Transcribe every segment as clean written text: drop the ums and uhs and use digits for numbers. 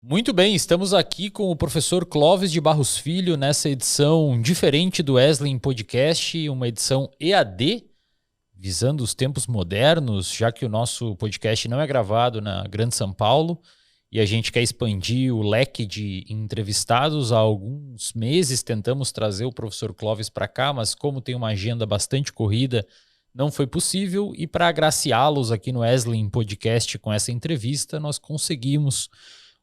Muito bem, estamos aqui com o professor Clóvis de Barros Filho nessa edição diferente do Wesley Podcast, uma edição EAD, visando os tempos modernos, já que o nosso podcast não é gravado na Grande São Paulo e a gente quer expandir o leque de entrevistados. Há alguns meses tentamos trazer o professor Clóvis para cá, mas como tem uma agenda bastante corrida, não foi possível. E para agraciá-los aqui no Wesley Podcast com essa entrevista, nós conseguimos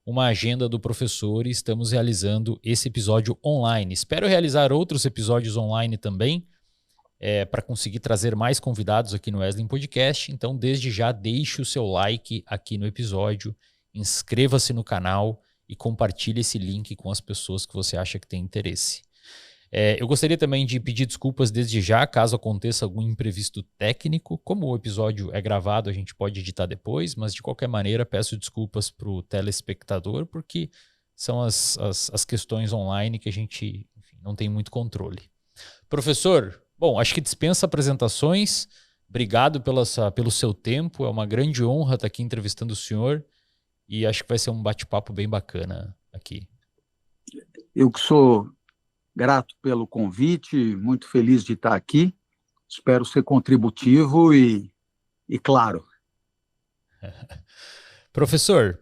uma agenda do professor e estamos realizando esse episódio online. Espero realizar outros episódios online também, para conseguir trazer mais convidados aqui no Wesley Podcast. Então, desde já, deixe o seu like aqui no episódio, inscreva-se no canal e compartilhe esse link com as pessoas que você acha que tem interesse. Eu gostaria também de pedir desculpas desde já, caso aconteça algum imprevisto técnico. Como o episódio é gravado, a gente pode editar depois, mas de qualquer maneira peço desculpas para o telespectador, porque são as questões online que a gente, enfim, não tem muito controle. Professor, bom, acho que dispensa apresentações. Obrigado pelo seu tempo, é uma grande honra estar aqui entrevistando o senhor e acho que vai ser um bate-papo bem bacana aqui. Eu que sou grato pelo convite, muito feliz de estar aqui. Espero ser contributivo e claro. Professor,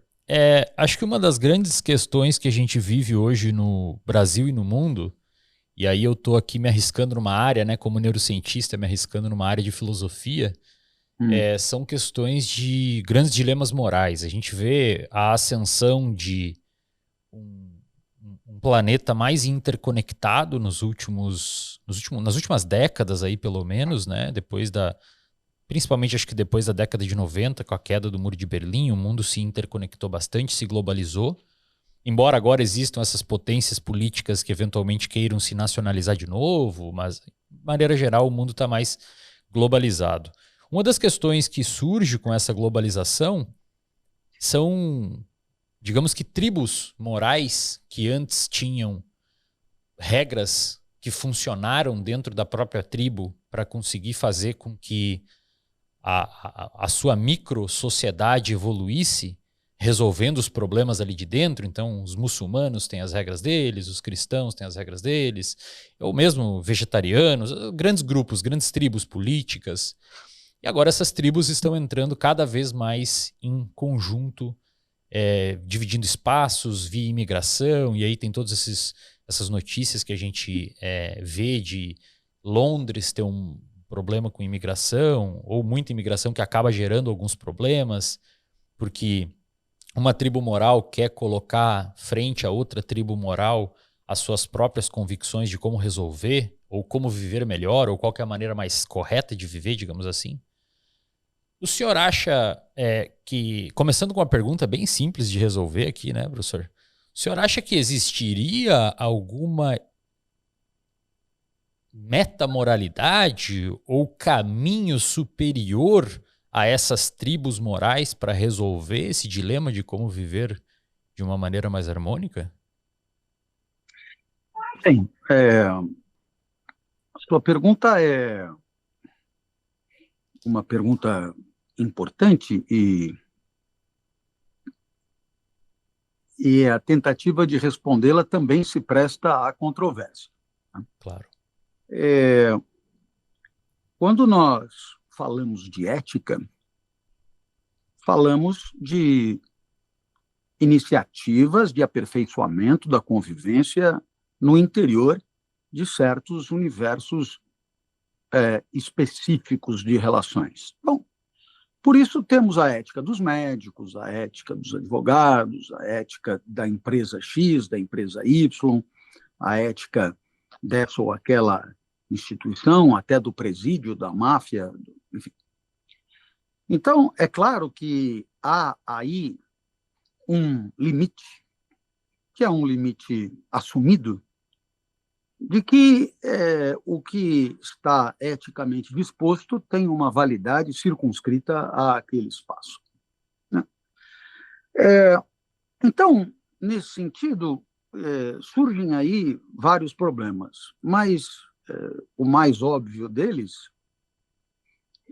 acho que uma das grandes questões que a gente vive hoje no Brasil e no mundo, e aí eu estou aqui me arriscando numa área, né, como neurocientista, me arriscando numa área de filosofia, são questões de grandes dilemas morais. A gente vê a ascensão de um planeta mais interconectado nas últimas décadas aí, pelo menos, né, principalmente acho que depois da década de 90, com a queda do Muro de Berlim, o mundo se interconectou bastante, se globalizou. Embora agora existam essas potências políticas que eventualmente queiram se nacionalizar de novo, mas, de maneira geral, o mundo está mais globalizado. Uma das questões que surge com essa globalização são, digamos que, tribos morais que antes tinham regras que funcionaram dentro da própria tribo para conseguir fazer com que a sua micro-sociedade evoluísse, resolvendo os problemas ali de dentro. Então, os muçulmanos têm as regras deles, os cristãos têm as regras deles, ou mesmo vegetarianos, grandes grupos, grandes tribos políticas. E agora essas tribos estão entrando cada vez mais em conjunto, dividindo espaços via imigração, e aí tem todas essas notícias que a gente vê de Londres ter um problema com imigração, ou muita imigração que acaba gerando alguns problemas, porque uma tribo moral quer colocar frente a outra tribo moral as suas próprias convicções de como resolver, ou como viver melhor, ou qual que é a maneira mais correta de viver, digamos assim. O senhor acha que, começando com uma pergunta bem simples de resolver aqui, né, professor? O senhor acha que existiria alguma metamoralidade ou caminho superior a essas tribos morais para resolver esse dilema de como viver de uma maneira mais harmônica? Bem, a sua pergunta é uma pergunta importante e a tentativa de respondê-la também se presta à controvérsia. Claro. Quando nós falamos de ética, falamos de iniciativas de aperfeiçoamento da convivência no interior de certos universos específicos de relações. Bom, por isso temos a ética dos médicos, a ética dos advogados, a ética da empresa X, da empresa Y, a ética dessa ou aquela instituição, até do presídio, da máfia, enfim. Então, é claro que há aí um limite, que é um limite assumido, de que o que está eticamente disposto tem uma validade circunscrita àquele espaço. Né? Então, nesse sentido, surgem aí vários problemas, mas o mais óbvio deles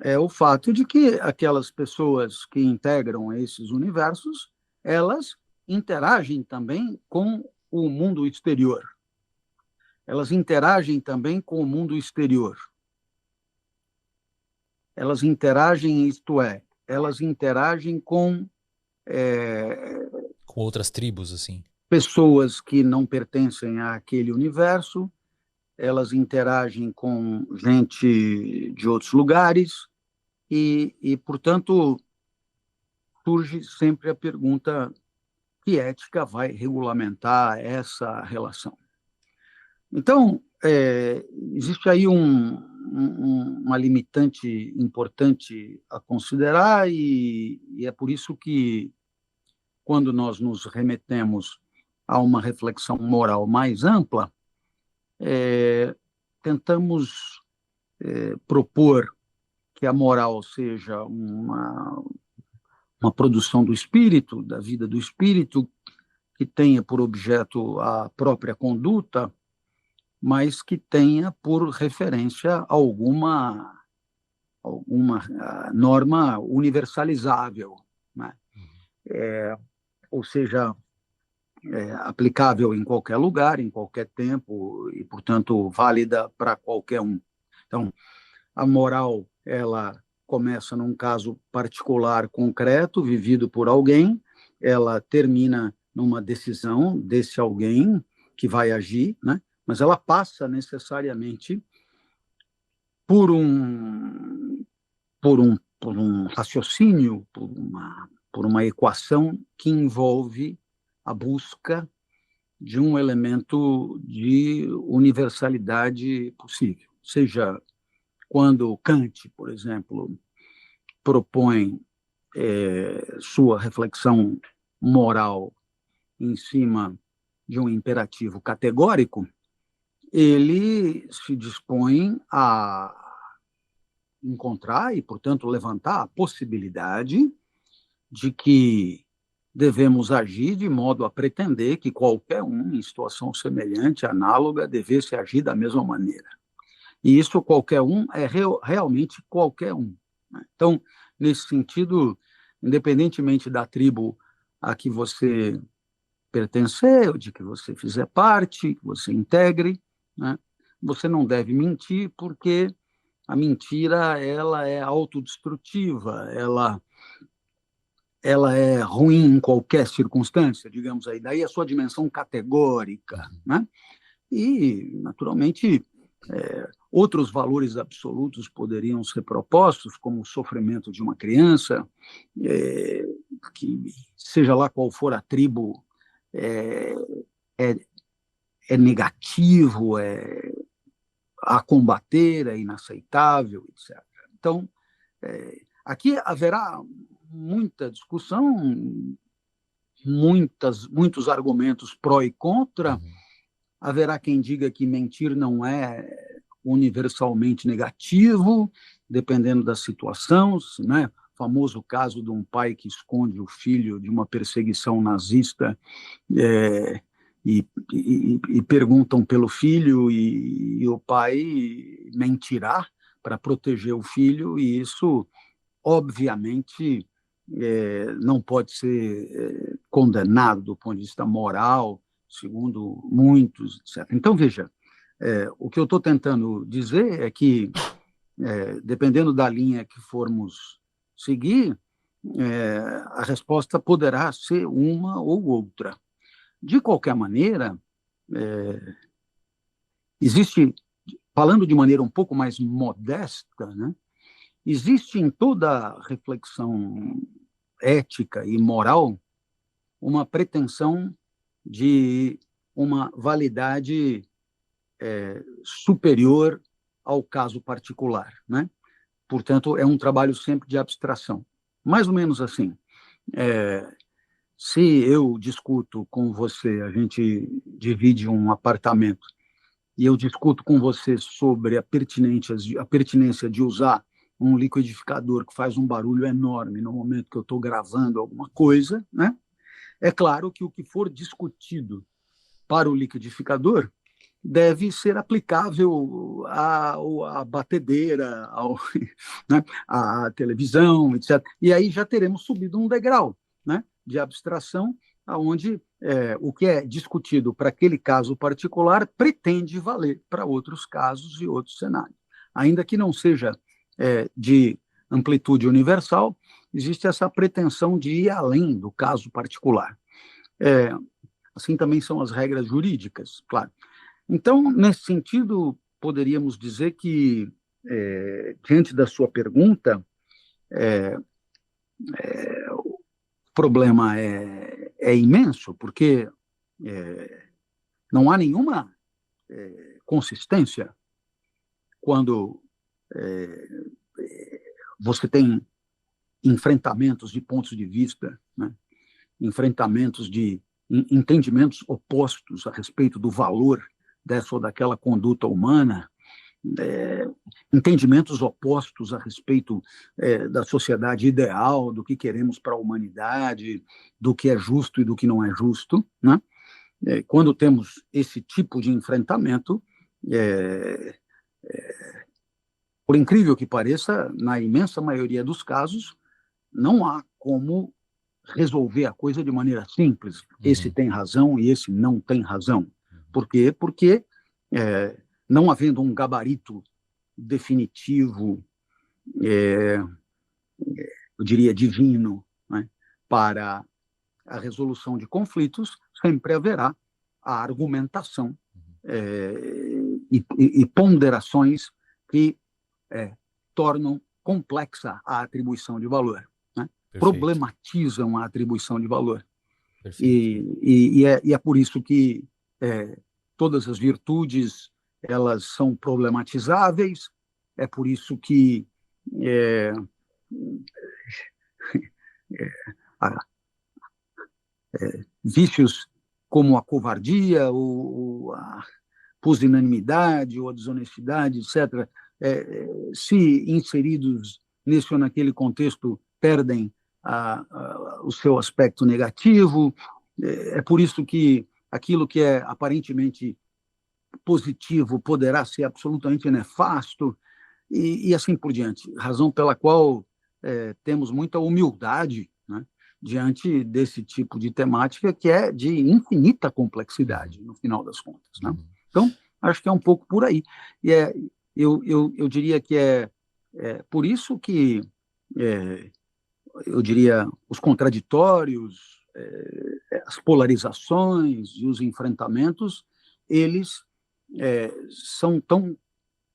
é o fato de que aquelas pessoas que integram esses universos, elas interagem também com o mundo exterior. Elas interagem também com o mundo exterior. Elas interagem, isto é, elas interagem com Com outras tribos, assim. pessoas que não pertencem àquele universo, elas interagem com gente de outros lugares portanto, surge sempre a pergunta: que ética vai regulamentar essa relação? Então, existe aí uma limitante importante a considerar e é por isso que, quando nós nos remetemos a uma reflexão moral mais ampla, tentamos propor que a moral seja uma produção do espírito, da vida do espírito, que tenha por objeto a própria conduta, mas que tenha por referência alguma norma universalizável, né? Ou seja, aplicável em qualquer lugar, em qualquer tempo e, portanto, válida para qualquer um. Então, a moral, ela começa num caso particular, concreto, vivido por alguém, ela termina numa decisão desse alguém que vai agir, né? Mas ela passa necessariamente por um raciocínio, por uma equação que envolve a busca de um elemento de universalidade possível. Seja quando Kant, por exemplo, propõe sua reflexão moral em cima de um imperativo categórico, ele se dispõe a encontrar e, portanto, levantar a possibilidade de que devemos agir de modo a pretender que qualquer um, em situação semelhante, análoga, devesse agir da mesma maneira. E isso, qualquer um, é realmente qualquer um, né? Então, nesse sentido, independentemente da tribo a que você pertencer, ou de que você fizer parte, que você integre, né, você não deve mentir, porque a mentira, ela é autodestrutiva, ela é ruim em qualquer circunstância, digamos aí. Daí a sua dimensão categórica, né? E, naturalmente, outros valores absolutos poderiam ser propostos, como o sofrimento de uma criança, que, seja lá qual for a tribo, é, é negativo, a combater, é inaceitável, etc. Então, aqui haverá muita discussão, muitos argumentos pró e contra. Haverá quem diga que mentir não é universalmente negativo, dependendo da situação, né? O famoso caso de um pai que esconde o filho de uma perseguição nazista e perguntam pelo filho e o pai mentirá para proteger o filho, e isso, obviamente, não pode ser condenado do ponto de vista moral, segundo muitos, etc. Então, veja, o que eu estou tentando dizer é que, dependendo da linha que formos seguir, a resposta poderá ser uma ou outra. De qualquer maneira, existe, falando de maneira um pouco mais modesta, né, existe em toda reflexão ética e moral uma pretensão de uma validade superior ao caso particular, né? Portanto, é um trabalho sempre de abstração. Mais ou menos assim. Se eu discuto com você, a gente divide um apartamento, e eu discuto com você sobre a pertinência de usar um liquidificador que faz um barulho enorme no momento que eu estou gravando alguma coisa, né? É claro que o que for discutido para o liquidificador deve ser aplicável à batedeira, né, à televisão, etc. E aí já teremos subido um degrau, né, de abstração onde o que é discutido para aquele caso particular pretende valer para outros casos e outros cenários. Ainda que não seja de amplitude universal, existe essa pretensão de ir além do caso particular. Assim também são as regras jurídicas, claro. Então, nesse sentido, poderíamos dizer que, diante da sua pergunta, o problema é imenso, porque não há nenhuma consistência quando você tem enfrentamentos de pontos de vista, né? Enfrentamentos de entendimentos opostos a respeito do valor dessa ou daquela conduta humana, entendimentos opostos a respeito da sociedade ideal, do que queremos para a humanidade, do que é justo e do que não é justo, né? Quando temos esse tipo de enfrentamento, por incrível que pareça, na imensa maioria dos casos, não há como resolver a coisa de maneira simples. Esse tem razão e esse não tem razão. Por quê? Porque, não havendo um gabarito definitivo, eu diria divino, né, para a resolução de conflitos, sempre haverá a argumentação e ponderações que tornam complexa a atribuição de valor, né? Problematizam a atribuição de valor. E é por isso que todas as virtudes elas são problematizáveis, é por isso que vícios como a covardia, ou a pusilanimidade, ou a desonestidade, etc., se inseridos nesse ou naquele contexto, perdem o seu aspecto negativo. É por isso que aquilo que é aparentemente positivo poderá ser absolutamente nefasto, e assim por diante. Razão pela qual temos muita humildade, né, diante desse tipo de temática que é de infinita complexidade, no final das contas, né? Então, acho que é um pouco por aí. E eu diria que por isso que, eu diria, os contraditórios, as polarizações e os enfrentamentos, eles são tão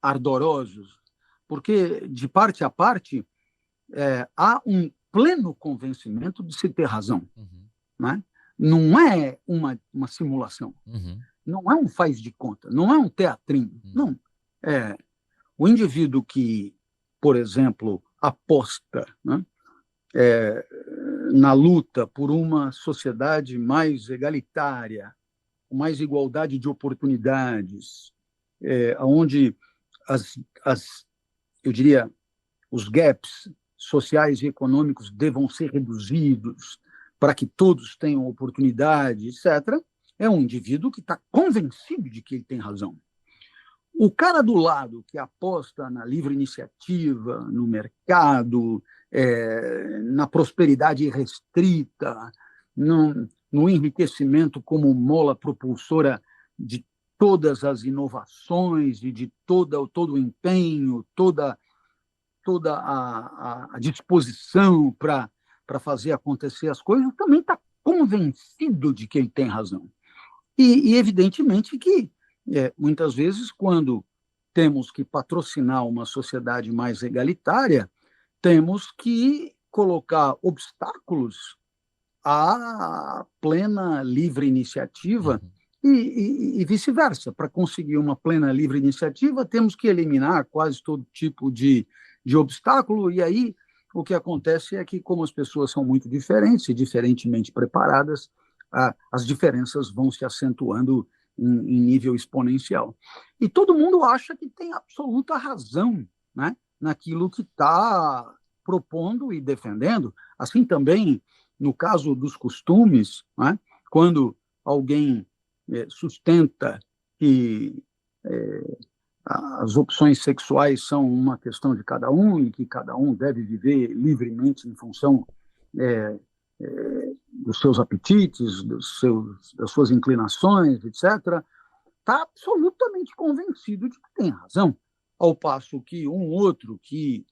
ardorosos, porque, de parte a parte, há um pleno convencimento de se ter razão. Né? Não é uma simulação, não é um faz de conta, não é um teatrinho. Não. O indivíduo que, por exemplo, aposta, né, na luta por uma sociedade mais egalitária, com mais igualdade de oportunidades, onde eu diria, os gaps sociais e econômicos devam ser reduzidos para que todos tenham oportunidade, etc., é um indivíduo que está convencido de que ele tem razão. O cara do lado que aposta na livre iniciativa, no mercado, na prosperidade irrestrita, no enriquecimento como mola propulsora de todas as inovações e de todo o empenho, toda a disposição para fazer acontecer as coisas, também está convencido de que ele tem razão. E evidentemente que, muitas vezes, quando temos que patrocinar uma sociedade mais egalitária, temos que colocar obstáculos à plena livre iniciativa e vice-versa. Para conseguir uma plena livre iniciativa, temos que eliminar quase todo tipo de obstáculo, e aí o que acontece é que, como as pessoas são muito diferentes e diferentemente preparadas, as diferenças vão se acentuando em nível exponencial. E todo mundo acha que tem absoluta razão, né, naquilo que está propondo e defendendo. Assim também, no caso dos costumes, né, quando alguém sustenta que as opções sexuais são uma questão de cada um e que cada um deve viver livremente em função dos seus apetites, das suas inclinações, etc., está absolutamente convencido de que tem razão, ao passo que um outro que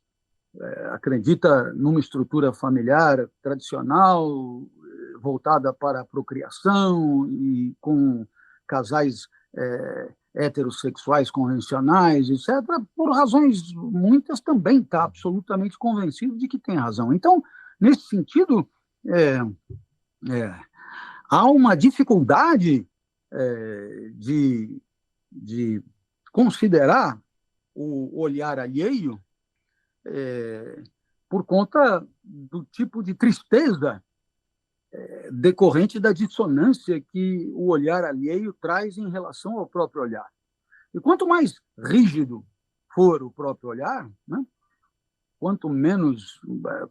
acredita numa estrutura familiar tradicional, voltada para a procriação e com casais heterossexuais convencionais, etc., por razões muitas também está absolutamente convencido de que tem razão. Então, nesse sentido, há uma dificuldade de considerar o olhar alheio por conta do tipo de tristeza decorrente da dissonância que o olhar alheio traz em relação ao próprio olhar. E quanto mais rígido for o próprio olhar, né, quanto menos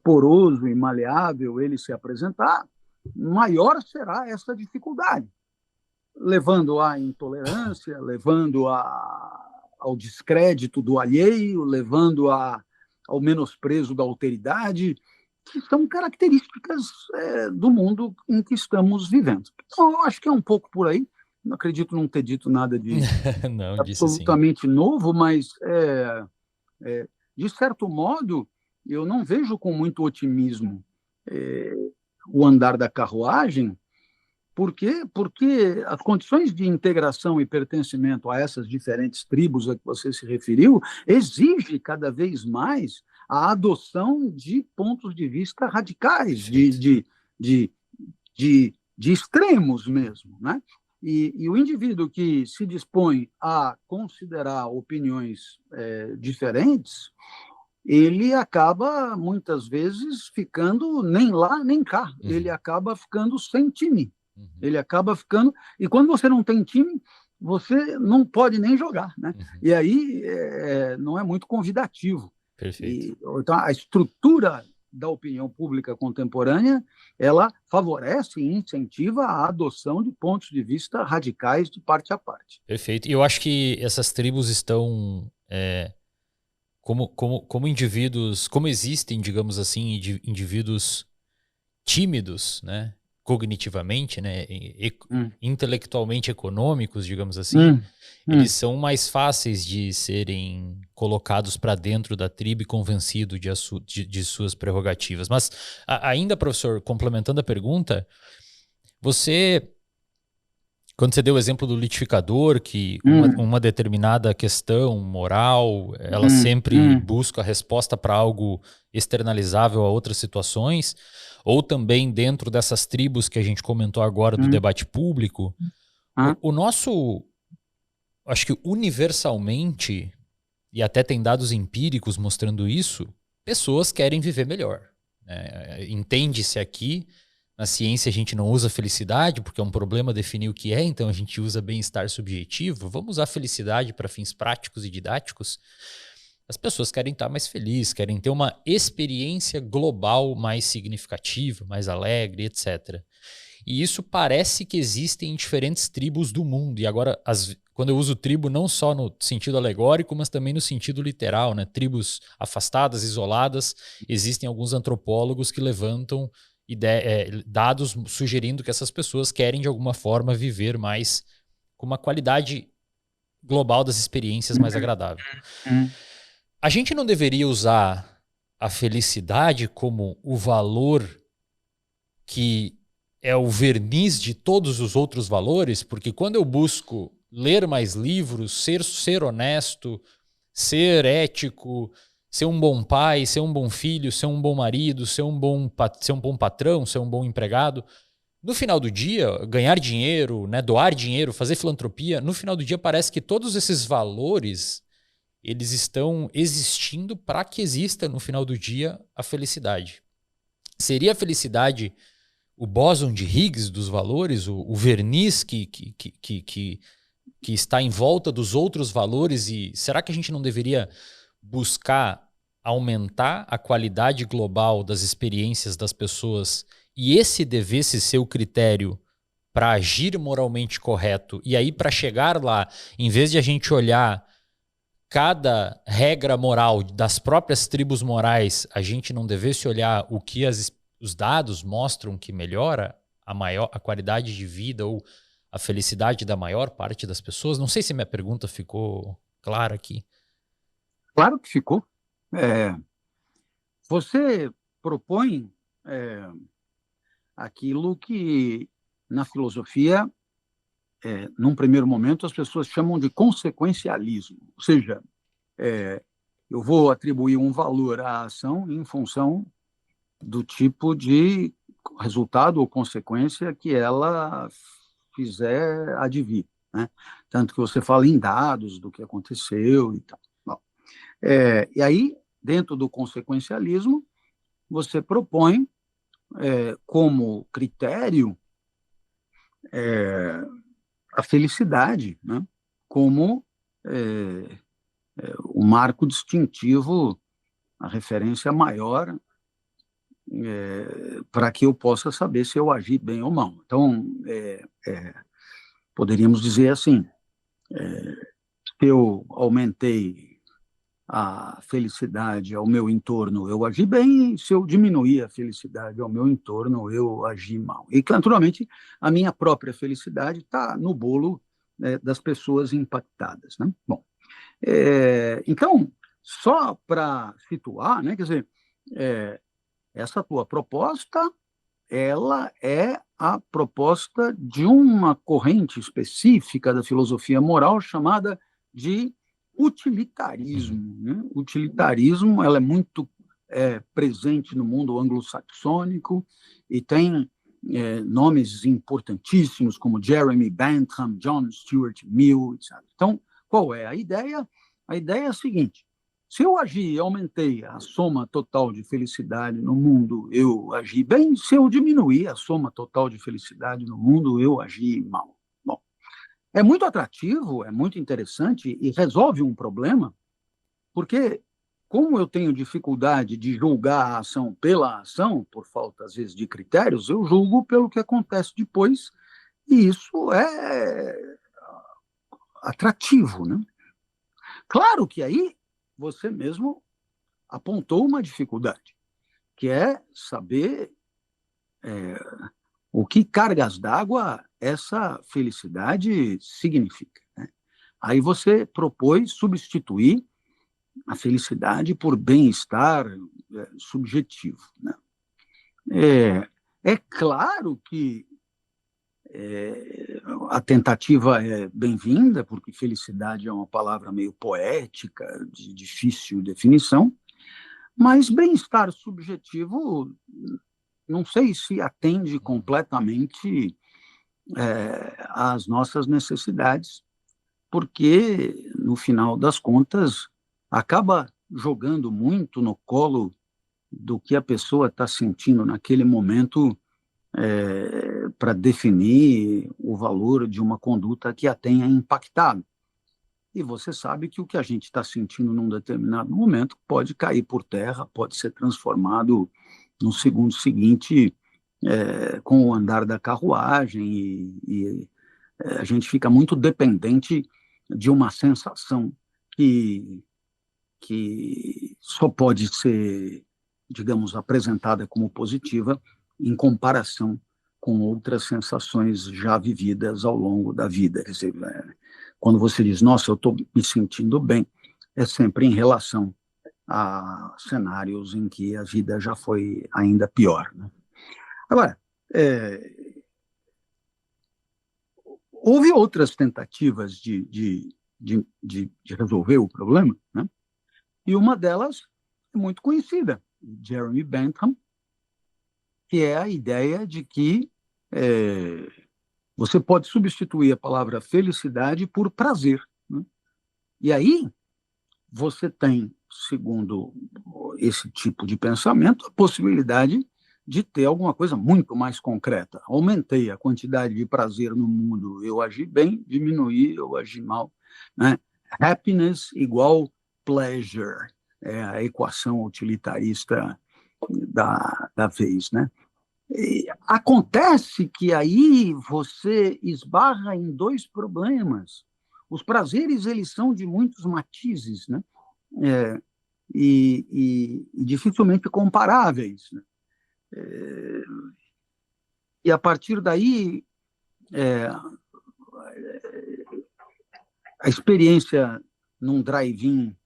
poroso e maleável ele se apresentar, maior será essa dificuldade, levando à intolerância, levando ao descrédito do alheio, levando ao menosprezo da alteridade, que são características do mundo em que estamos vivendo. Então, eu acho que é um pouco por aí. Não acredito não ter dito nada de não, absolutamente novo, mas, de certo modo, eu não vejo com muito otimismo o andar da carruagem. Por quê? Porque as condições de integração e pertencimento a essas diferentes tribos a que você se referiu exige cada vez mais a adoção de pontos de vista radicais, de extremos mesmo, né? E o indivíduo que se dispõe a considerar opiniões diferentes, ele acaba, muitas vezes, ficando nem lá nem cá. Ele acaba ficando sem time. Ele acaba ficando... E quando você não tem time, você não pode nem jogar, né? E aí não é muito convidativo. Perfeito. Então, a estrutura da opinião pública contemporânea, ela favorece e incentiva a adoção de pontos de vista radicais de parte a parte. Perfeito. E eu acho que essas tribos estão... como indivíduos... Como existem, digamos assim, indivíduos tímidos, né? Cognitivamente, né, intelectualmente econômicos, digamos assim, eles são mais fáceis de serem colocados para dentro da tribo e convencidos de suas prerrogativas. Mas ainda, professor, complementando a pergunta, quando você deu o exemplo do litificador, que uma determinada questão moral, ela sempre busca a resposta para algo externalizável a outras situações, ou também dentro dessas tribos que a gente comentou agora do debate público, o nosso, acho que universalmente, e até tem dados empíricos mostrando isso, pessoas querem viver melhor. Entende-se aqui, na ciência a gente não usa felicidade, porque é um problema definir o que é, então a gente usa bem-estar subjetivo. Vamos usar felicidade para fins práticos e didáticos. As pessoas querem estar mais felizes, querem ter uma experiência global mais significativa, mais alegre, etc. E isso parece que existe em diferentes tribos do mundo. E agora, quando eu uso tribo, não só no sentido alegórico, mas também no sentido literal, né? Tribos afastadas, isoladas. Existem alguns antropólogos que levantam dados sugerindo que essas pessoas querem, de alguma forma, viver mais com uma qualidade global das experiências mais agradável. A gente não deveria usar a felicidade como o valor que é o verniz de todos os outros valores? Porque quando eu busco ler mais livros, ser honesto, ser ético, ser um bom pai, ser um bom filho, ser um bom marido, ser um bom patrão, ser um bom empregado, no final do dia, ganhar dinheiro, né, doar dinheiro, fazer filantropia, no final do dia parece que todos esses valores eles estão existindo para que exista no final do dia a felicidade. Seria a felicidade o bóson de Higgs dos valores, o verniz que está em volta dos outros valores? E será que a gente não deveria buscar aumentar a qualidade global das experiências das pessoas e esse devesse ser o critério para agir moralmente correto? E aí, para chegar lá, em vez de a gente olhar cada regra moral das próprias tribos morais, a gente não devesse olhar o que os dados mostram que melhora a qualidade de vida ou a felicidade da maior parte das pessoas? Não sei se minha pergunta ficou clara aqui. Claro que ficou. É, você propõe aquilo que, na filosofia, num primeiro momento, as pessoas chamam de consequencialismo. Ou seja, eu vou atribuir um valor à ação em função do tipo de resultado ou consequência que ela fizer advir, né? Tanto que você fala em dados do que aconteceu e tal. Bom, e aí, dentro do consequencialismo, você propõe como critério a felicidade, né? Como o marco distintivo, a referência maior para que eu possa saber se eu agi bem ou mal. Então, poderíamos dizer assim, se eu aumentei a felicidade ao meu entorno, eu agi bem, e se eu diminuí a felicidade ao meu entorno, eu agi mal. E, naturalmente, a minha própria felicidade está no bolo das pessoas impactadas, né? Bom, então, só para situar, né, quer dizer, essa tua proposta, ela é a proposta de uma corrente específica da filosofia moral chamada de utilitarismo, né? Utilitarismo, ela é muito presente no mundo anglo-saxônico e tem nomes importantíssimos como Jeremy Bentham, John Stuart Mill, etc. Então, qual é a ideia? A ideia é a seguinte: se eu agi e aumentei a soma total de felicidade no mundo, eu agi bem. Se eu diminuí a soma total de felicidade no mundo, eu agi mal. Bom, é muito atrativo, é muito interessante e resolve um problema, porque como eu tenho dificuldade de julgar a ação pela ação, por falta, às vezes, de critérios, eu julgo pelo que acontece depois, e isso é atrativo, né? Claro que aí você mesmo apontou uma dificuldade, que é saber o que cargas d'água essa felicidade significa, né? Aí você propôs substituir a felicidade por bem-estar subjetivo, né? É claro que a tentativa é bem-vinda, porque felicidade é uma palavra meio poética, de difícil definição, mas bem-estar subjetivo não sei se atende completamente às nossas necessidades, porque, no final das contas, acaba jogando muito no colo do que a pessoa está sentindo naquele momento para definir o valor de uma conduta que a tenha impactado. E você sabe que o que a gente está sentindo num determinado momento pode cair por terra, pode ser transformado no segundo seguinte com o andar da carruagem e a gente fica muito dependente de uma sensação que só pode ser, digamos, apresentada como positiva em comparação com outras sensações já vividas ao longo da vida. Quer dizer, quando você diz, nossa, eu estou me sentindo bem, é sempre em relação a cenários em que a vida já foi ainda pior, né? Agora, houve outras tentativas de resolver o problema, né? E uma delas é muito conhecida, Jeremy Bentham, que é a ideia de que você pode substituir a palavra felicidade por prazer, né? E aí você tem, segundo esse tipo de pensamento, a possibilidade de ter alguma coisa muito mais concreta. Aumentei a quantidade de prazer no mundo, eu agi bem, diminuí, eu agi mal, né? Happiness igual pleasure, é a equação utilitarista da vez, né? E acontece que aí você esbarra em dois problemas. Os prazeres, eles são de muitos matizes, né? É, e dificilmente comparáveis, né? E a partir daí, a experiência num drive-in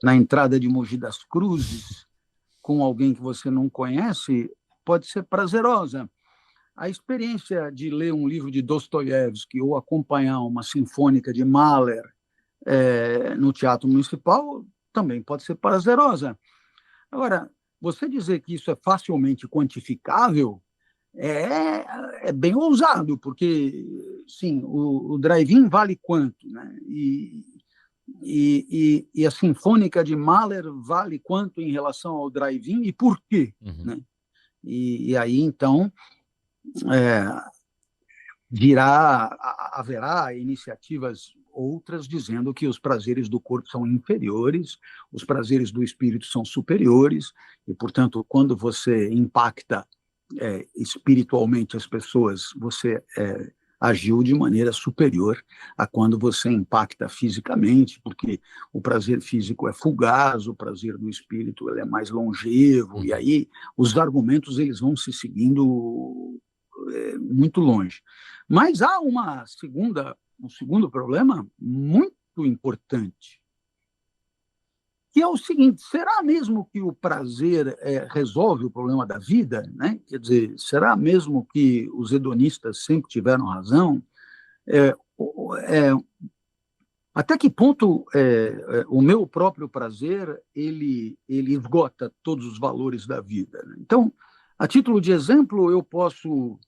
na entrada de Mogi das Cruzes, com alguém que você não conhece, pode ser prazerosa. A experiência de ler um livro de Dostoiévski ou acompanhar uma sinfônica de Mahler no Teatro Municipal também pode ser prazerosa. Agora, você dizer que isso é facilmente quantificável é bem ousado, porque, sim, o drive-in vale quanto, né? E a Sinfônica de Mahler vale quanto em relação ao drive-in e por quê? Uhum. Né? E aí, então, haverá iniciativas outras dizendo que os prazeres do corpo são inferiores, os prazeres do espírito são superiores, e, portanto, quando você impacta espiritualmente as pessoas, você agiu de maneira superior a quando você impacta fisicamente, porque o prazer físico é fugaz, o prazer do espírito ele é mais longevo, e aí os argumentos eles vão se seguindo muito longe. Mas há um segundo problema muito importante, que é o seguinte: será mesmo que o prazer resolve o problema da vida? Né? Quer dizer, será mesmo que os hedonistas sempre tiveram razão? Até que ponto o meu próprio prazer ele esgota todos os valores da vida? Né? Então, a título de exemplo, eu posso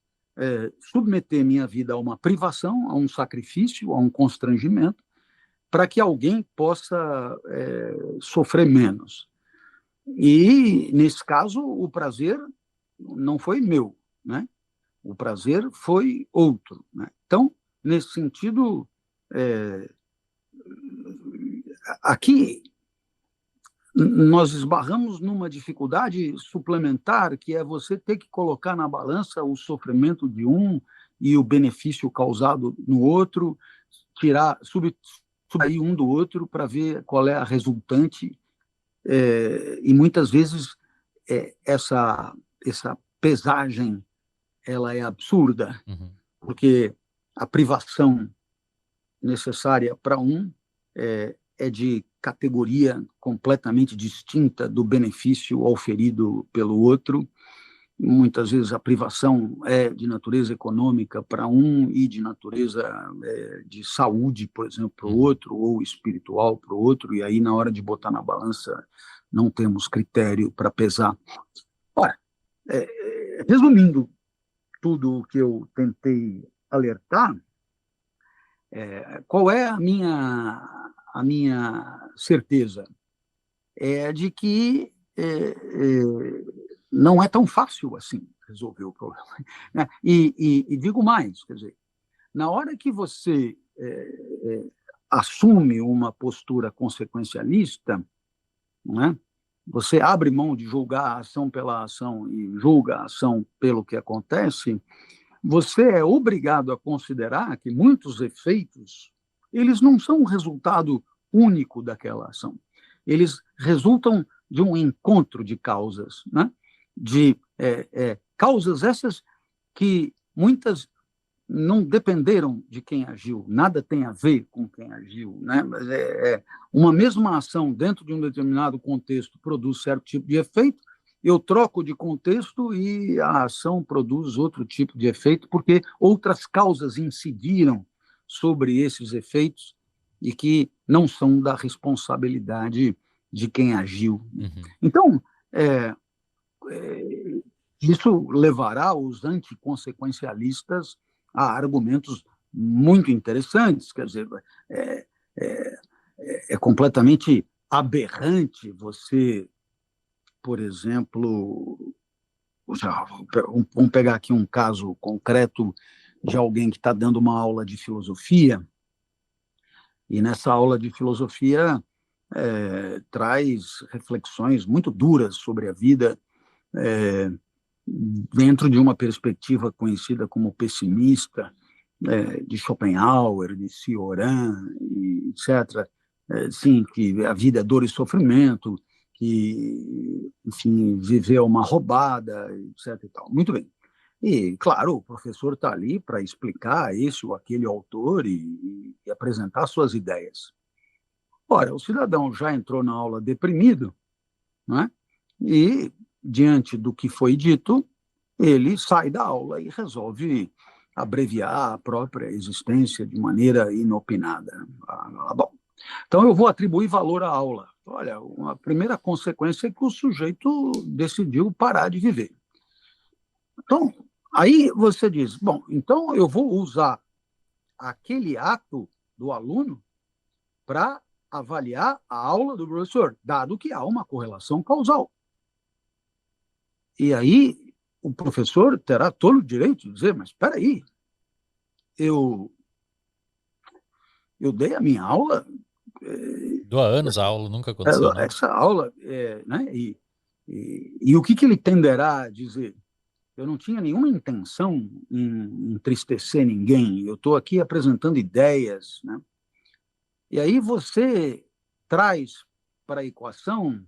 submeter minha vida a uma privação, a um sacrifício, a um constrangimento, para que alguém possa sofrer menos. E, nesse caso, o prazer não foi meu, né? O prazer foi outro. Né? Então, nesse sentido, aqui nós esbarramos numa dificuldade suplementar, que é você ter que colocar na balança o sofrimento de um e o benefício causado no outro, subtrair um do outro para ver qual é a resultante, e muitas vezes essa pesagem ela é absurda, porque a privação necessária para um é de categoria completamente distinta do benefício auferido pelo outro. Muitas vezes a privação é de natureza econômica para um e de natureza de saúde, por exemplo, para o outro, ou espiritual para o outro, e aí na hora de botar na balança não temos critério para pesar. Ora, resumindo tudo o que eu tentei alertar, qual é a minha certeza? É de que não é tão fácil assim resolver o problema. Né? E digo mais, quer dizer, na hora que você assume uma postura consequencialista, né, você abre mão de julgar a ação pela ação e julga a ação pelo que acontece, você é obrigado a considerar que muitos efeitos eles não são o resultado único daquela ação. Eles resultam de um encontro de causas, né? De causas essas que muitas não dependeram de quem agiu, nada tem a ver com quem agiu, né? Mas uma mesma ação dentro de um determinado contexto produz certo tipo de efeito, eu troco de contexto e a ação produz outro tipo de efeito, porque outras causas incidiram sobre esses efeitos e que não são da responsabilidade de quem agiu. Então, isso levará os anticonsequencialistas a argumentos muito interessantes. Quer dizer, é completamente aberrante você, por exemplo, vamos pegar aqui um caso concreto de alguém que está dando uma aula de filosofia, e nessa aula de filosofia traz reflexões muito duras sobre a vida, dentro de uma perspectiva conhecida como pessimista, de Schopenhauer, de Cioran, etc. Sim, que a vida é dor e sofrimento, que, enfim, viveu uma roubada, etc. E tal. Muito bem. E, claro, o professor está ali para explicar esse ou aquele autor e apresentar suas ideias. Ora, o cidadão já entrou na aula deprimido, não é? E, diante do que foi dito, ele sai da aula e resolve abreviar a própria existência de maneira inopinada. Bom, então eu vou atribuir valor à aula. Olha, a primeira consequência é que o sujeito decidiu parar de viver. Então, aí você diz, bom, então eu vou usar aquele ato do aluno para avaliar a aula do professor, dado que há uma correlação causal. E aí o professor terá todo o direito de dizer, mas espera aí, eu dei a minha aula... Dou há anos a aula, nunca aconteceu nada. Essa aula, né, e o que ele tenderá a dizer? Eu não tinha nenhuma intenção em entristecer ninguém, eu estou aqui apresentando ideias, né? E aí você traz para a equação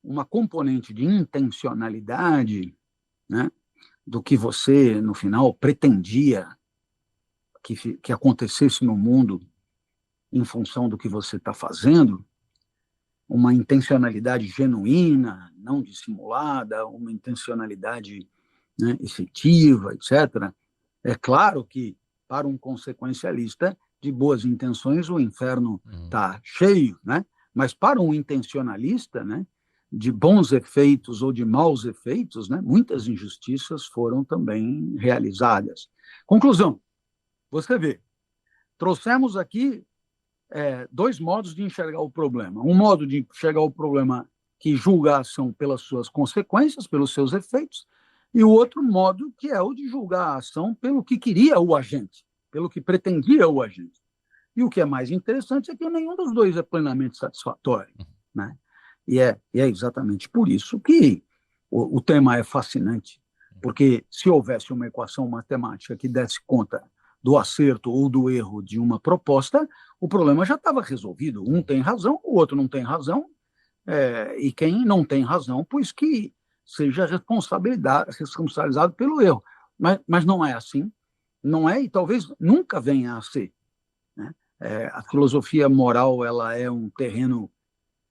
uma componente de intencionalidade, né, do que você, no final, pretendia que acontecesse no mundo em função do que você está fazendo, uma intencionalidade genuína, não dissimulada, uma intencionalidade, né, efetiva, etc. É claro que, para um consequencialista, de boas intenções, o inferno está cheio, né? Mas para um intencionalista, né, de bons efeitos ou de maus efeitos, né, muitas injustiças foram também realizadas. Conclusão, você vê, trouxemos aqui dois modos de enxergar o problema. Um modo de enxergar o problema que julga a ação pelas suas consequências, pelos seus efeitos, e o outro modo que é o de julgar a ação pelo que queria o agente, pelo que pretendia o agente. E o que é mais interessante é que nenhum dos dois é plenamente satisfatório, né? E é exatamente por isso que o tema é fascinante, porque se houvesse uma equação matemática que desse conta do acerto ou do erro de uma proposta, o problema já estava resolvido. Um tem razão, o outro não tem razão, e quem não tem razão, pois que seja responsabilizado pelo erro. Mas não é assim, não é e talvez nunca venha a ser, né? A filosofia moral ela é um terreno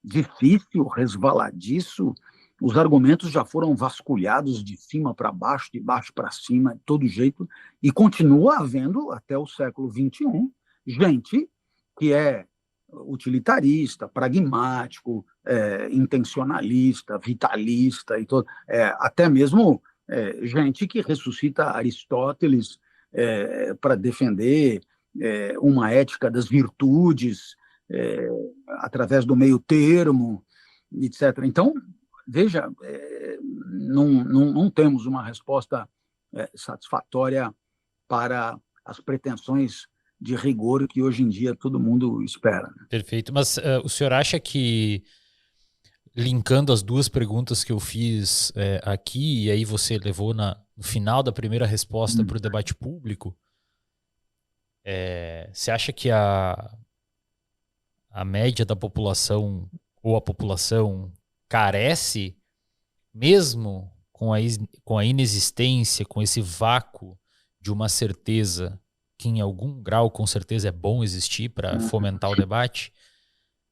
difícil, resvaladiço, os argumentos já foram vasculhados de cima para baixo, de baixo para cima, de todo jeito, e continua havendo, até o século XXI, gente que é utilitarista, pragmático, intencionalista, vitalista, e até mesmo gente que ressuscita Aristóteles para defender uma ética das virtudes através do meio termo, etc. Então, veja, não temos uma resposta satisfatória para as pretensões de rigor que hoje em dia todo mundo espera. Perfeito. Mas o senhor acha que, linkando as duas perguntas que eu fiz aqui, e aí você levou no final da primeira resposta para o debate público, você acha que a média da população ou a população carece, mesmo com a inexistência, com esse vácuo de uma certeza que em algum grau com certeza é bom existir para fomentar o debate,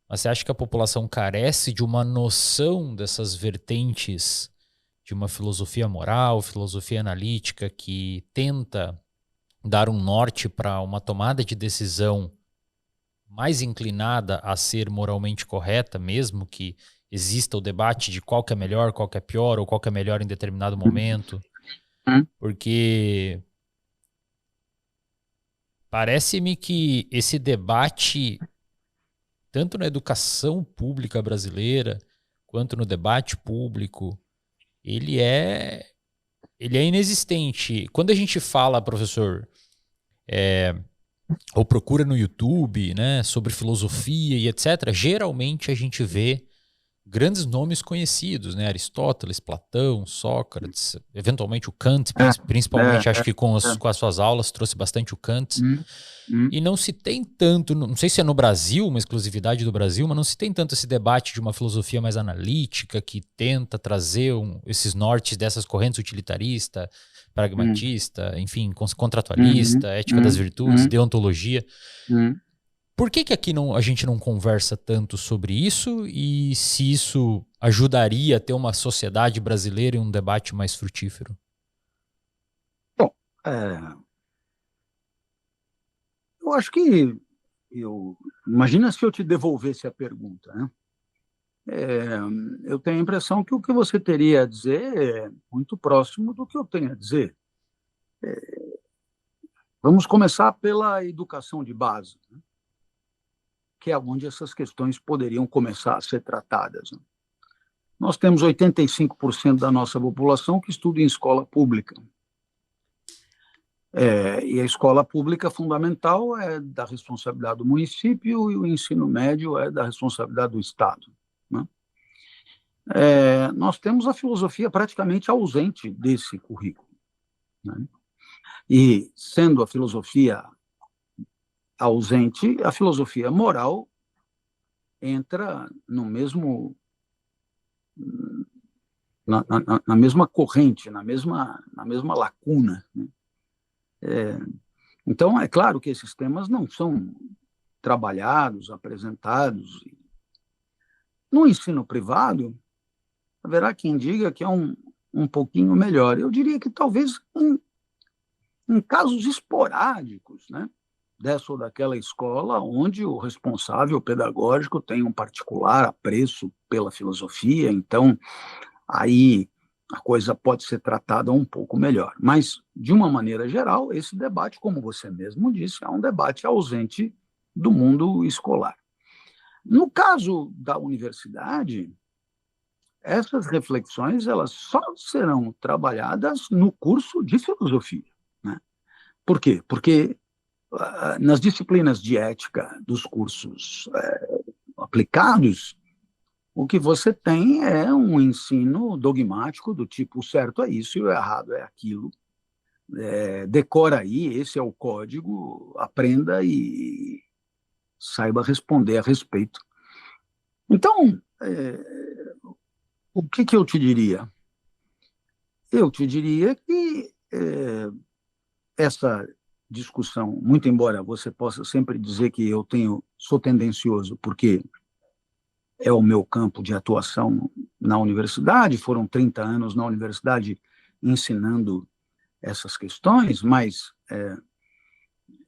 mas você acha que a população carece de uma noção dessas vertentes de uma filosofia moral, filosofia analítica que tenta dar um norte para uma tomada de decisão mais inclinada a ser moralmente correta, mesmo que exista o debate de qual que é melhor, qual que é pior, ou qual que é melhor em determinado momento? Porque parece-me que esse debate, tanto na educação pública brasileira, quanto no debate público, ele é inexistente. Quando a gente fala, professor, ou procura no YouTube, né, sobre filosofia e etc., geralmente a gente vê grandes nomes conhecidos, né? Aristóteles, Platão, Sócrates, eventualmente o Kant, É, principalmente é, acho que com, é. com as suas aulas trouxe bastante o Kant. Hum, E hum, não se tem tanto, não sei se é no Brasil, uma exclusividade do Brasil, mas não se tem tanto esse debate de uma filosofia mais analítica que tenta trazer esses nortes dessas correntes utilitarista, hum, pragmatista, enfim, contratualista, hum, ética das hum, virtudes, hum, deontologia. hum. Por que aqui não, a gente não conversa tanto sobre isso e se isso ajudaria a ter uma sociedade brasileira e um debate mais frutífero? Bom, eu acho que imagina se eu te devolvesse a pergunta, né? É, eu tenho a impressão que o que você teria a dizer é muito próximo do que eu tenho a dizer. Vamos começar pela educação de base, né? Que é onde essas questões poderiam começar a ser tratadas, né? Nós temos 85% da nossa população que estuda em escola pública. E a escola pública fundamental é da responsabilidade do município e o ensino médio é da responsabilidade do Estado, né? Nós temos a filosofia praticamente ausente desse currículo, né? E, sendo a filosofia ausente, a filosofia moral entra no mesmo, na mesma corrente, na mesma lacuna, né? Então, é claro que esses temas não são trabalhados, apresentados. No ensino privado, haverá quem diga que é um pouquinho melhor. Eu diria que talvez em casos esporádicos, né? Dessa ou daquela escola, onde o responsável pedagógico tem um particular apreço pela filosofia, então aí a coisa pode ser tratada um pouco melhor. Mas, de uma maneira geral, esse debate, como você mesmo disse, é um debate ausente do mundo escolar. No caso da universidade, essas reflexões elas só serão trabalhadas no curso de filosofia, né? Por quê? Porque nas disciplinas de ética dos cursos aplicados, o que você tem é um ensino dogmático do tipo o certo é isso e o errado é aquilo. Decora aí, esse é o código, aprenda e saiba responder a respeito. Então, o que eu te diria? Eu te diria que essa discussão, muito embora você possa sempre dizer que sou tendencioso, porque é o meu campo de atuação na universidade, foram 30 anos na universidade ensinando essas questões, mas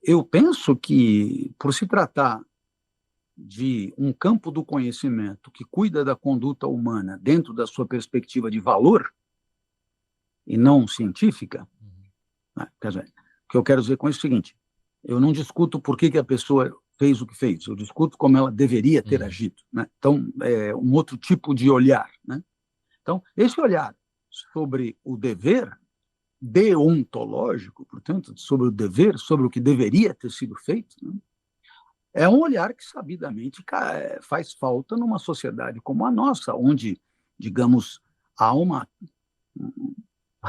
eu penso que, por se tratar de um campo do conhecimento que cuida da conduta humana dentro da sua perspectiva de valor e não científica, né? Quer dizer, o que eu quero dizer com isso é o seguinte: eu não discuto por que a pessoa fez o que fez, eu discuto como ela deveria ter Uhum. agido, né? Então, é um outro tipo de olhar, né? Então, esse olhar sobre o dever deontológico, portanto, sobre o dever, sobre o que deveria ter sido feito, né? É um olhar que sabidamente faz falta numa sociedade como a nossa, onde, digamos, há uma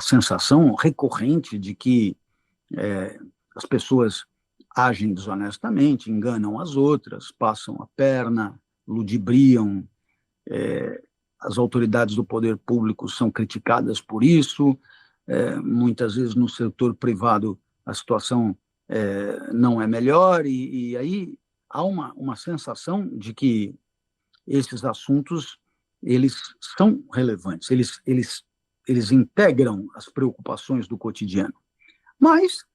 sensação recorrente de que as pessoas agem desonestamente, enganam as outras, passam a perna, ludibriam, as autoridades do poder público são criticadas por isso, muitas vezes no setor privado a situação não é melhor, e aí há uma sensação de que esses assuntos eles são relevantes, eles integram as preocupações do cotidiano, mas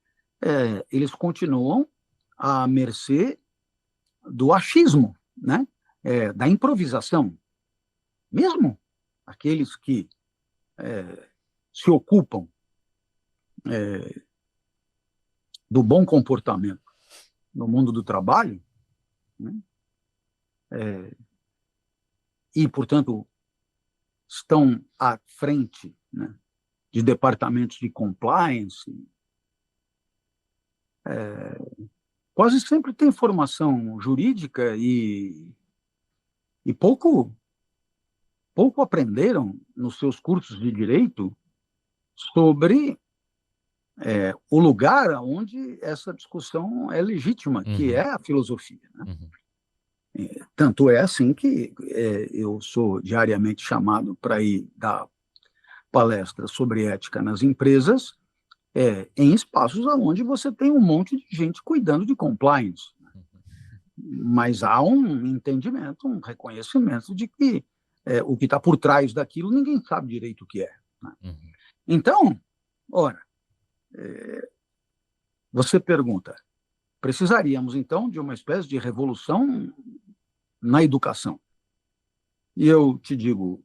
eles continuam à mercê do achismo, né? Da improvisação. Mesmo aqueles que se ocupam do bom comportamento no mundo do trabalho, né? E, portanto, estão à frente, né, de departamentos de compliance, quase sempre têm formação jurídica e pouco pouco aprenderam nos seus cursos de direito sobre o lugar onde essa discussão é legítima, que é a filosofia, né? Tanto é assim que eu sou diariamente chamado para ir dar palestras sobre ética nas empresas, em espaços onde você tem um monte de gente cuidando de compliance. Mas há um entendimento, um reconhecimento de que o que está por trás daquilo ninguém sabe direito o que é, né? Então, ora, você pergunta, precisaríamos então de uma espécie de revolução na educação? E eu te digo,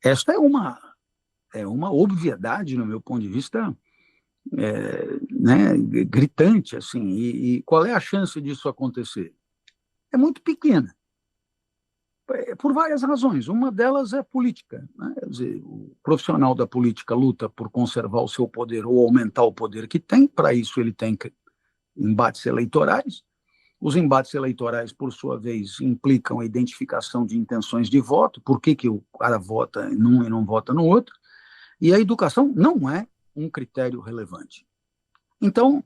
esta é uma obviedade, no meu ponto de vista, né, gritante, assim. E qual é a chance disso acontecer? É muito pequena, por várias razões. Uma delas é política, né? Quer dizer, o profissional da política luta por conservar o seu poder ou aumentar o poder que tem. Para isso ele tem embates eleitorais. Os embates eleitorais, por sua vez, implicam a identificação de intenções de voto, por que o cara vota num e não vota no outro, e a educação não é um critério relevante. Então,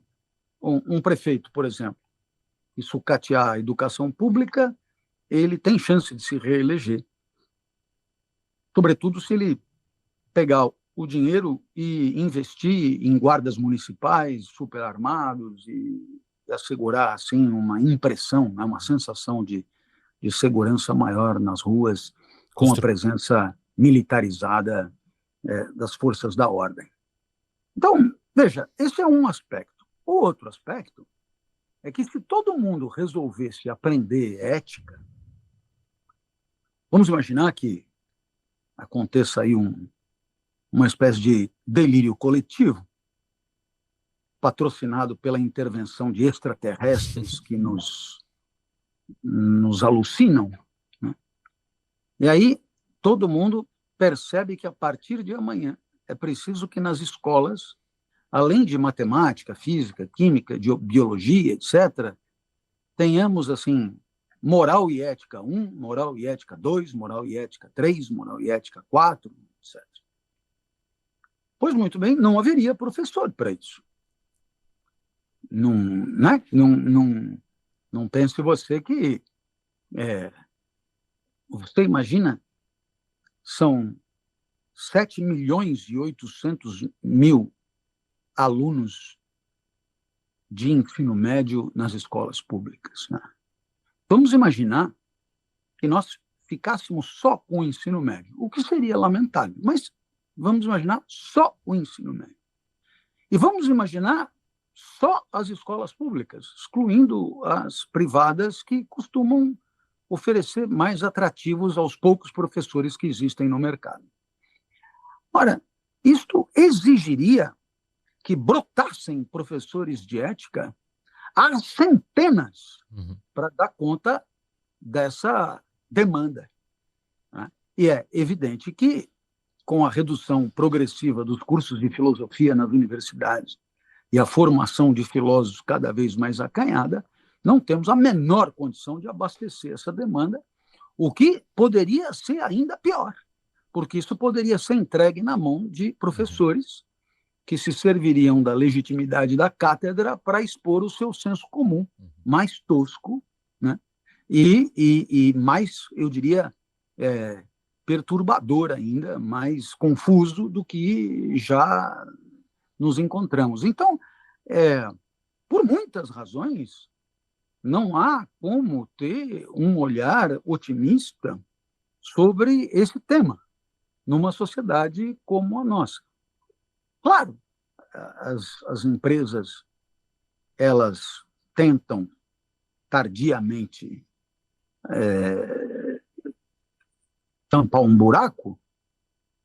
um prefeito, por exemplo, que sucatear a educação pública, ele tem chance de se reeleger, sobretudo se ele pegar o dinheiro e investir em guardas municipais superarmados e assegurar assim uma impressão, né, uma sensação de segurança maior nas ruas, com a presença militarizada das forças da ordem. Então, veja, esse é um aspecto. O outro aspecto é que se todo mundo resolvesse aprender ética, vamos imaginar que aconteça aí uma espécie de delírio coletivo, patrocinado pela intervenção de extraterrestres que nos alucinam, né? E aí todo mundo percebe que a partir de amanhã é preciso que nas escolas, além de matemática, física, química, biologia, etc., tenhamos assim moral e ética 1, moral e ética 2, moral e ética 3, moral e ética 4, etc. Pois muito bem, não haveria professor para isso. Não, né? Não pense você que você imagina, são 7.800.000 alunos de ensino médio nas escolas públicas, né? Vamos imaginar que nós ficássemos só com o ensino médio, o que seria lamentável, mas vamos imaginar só o ensino médio. E vamos imaginar só as escolas públicas, excluindo as privadas que costumam oferecer mais atrativos aos poucos professores que existem no mercado. Ora, isto exigiria que brotassem professores de ética às centenas para dar conta dessa demanda, né? E é evidente que, com a redução progressiva dos cursos de filosofia nas universidades e a formação de filósofos cada vez mais acanhada, não temos a menor condição de abastecer essa demanda, o que poderia ser ainda pior, porque isso poderia ser entregue na mão de professores que se serviriam da legitimidade da cátedra para expor o seu senso comum mais tosco, né? E mais, eu diria, perturbador ainda, mais confuso do que já nos encontramos. Então, por muitas razões, não há como ter um olhar otimista sobre esse tema numa sociedade como a nossa. Claro, as empresas, elas tentam tardiamente tampar um buraco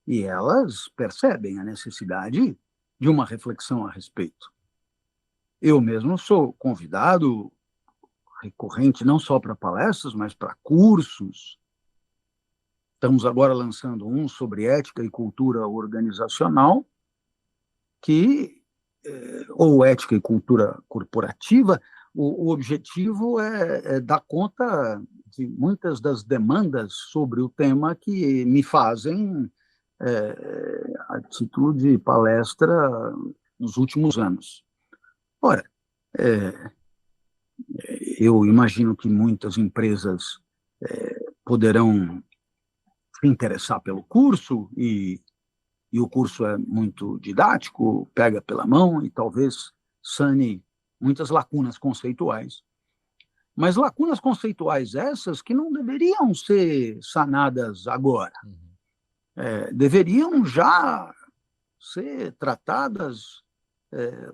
e elas percebem a necessidade de uma reflexão a respeito. Eu mesmo sou convidado recorrente não só para palestras, mas para cursos. Estamos agora lançando um sobre ética e cultura organizacional, ou ética e cultura corporativa, o objetivo é dar conta de muitas das demandas sobre o tema que me fazem a título de palestra nos últimos anos. Ora, eu imagino que muitas empresas poderão se interessar pelo curso e o curso é muito didático, pega pela mão e talvez sane muitas lacunas conceituais. Mas lacunas conceituais essas que não deveriam ser sanadas agora. Deveriam já ser tratadas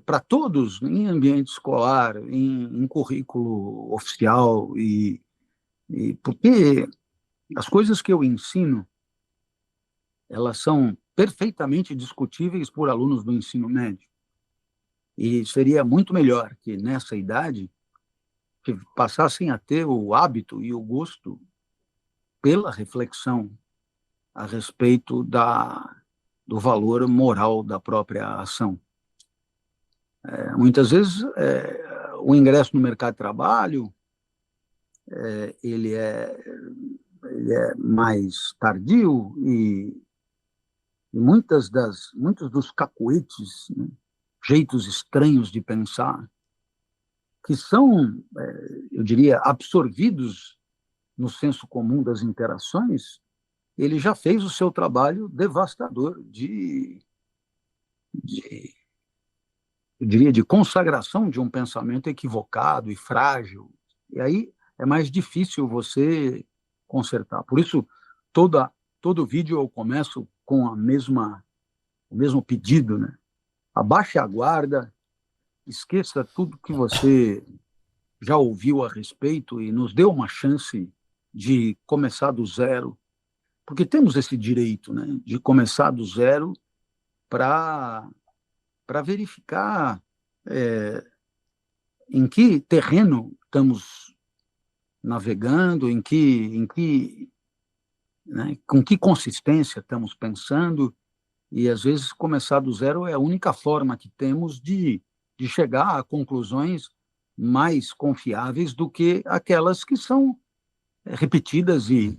para todos em ambiente escolar, em currículo oficial, e porque as coisas que eu ensino, elas são perfeitamente discutíveis por alunos do ensino médio. E seria muito melhor que, nessa idade, que passassem a ter o hábito e o gosto pela reflexão a respeito do valor moral da própria ação. Muitas vezes, o ingresso no mercado de trabalho ele é mais tardio e muitos dos cacoetes, né, jeitos estranhos de pensar, que são, eu diria, absorvidos no senso comum das interações, ele já fez o seu trabalho devastador eu diria, de consagração de um pensamento equivocado e frágil. E aí é mais difícil você consertar. Por isso, todo vídeo eu começo com o mesmo pedido, né? Abaixe a guarda, esqueça tudo que você já ouviu a respeito e nos dê uma chance de começar do zero, porque temos esse direito, né, de começar do zero para verificar em que terreno estamos navegando, né, com que consistência estamos pensando, e às vezes começar do zero é a única forma que temos de chegar a conclusões mais confiáveis do que aquelas que são repetidas e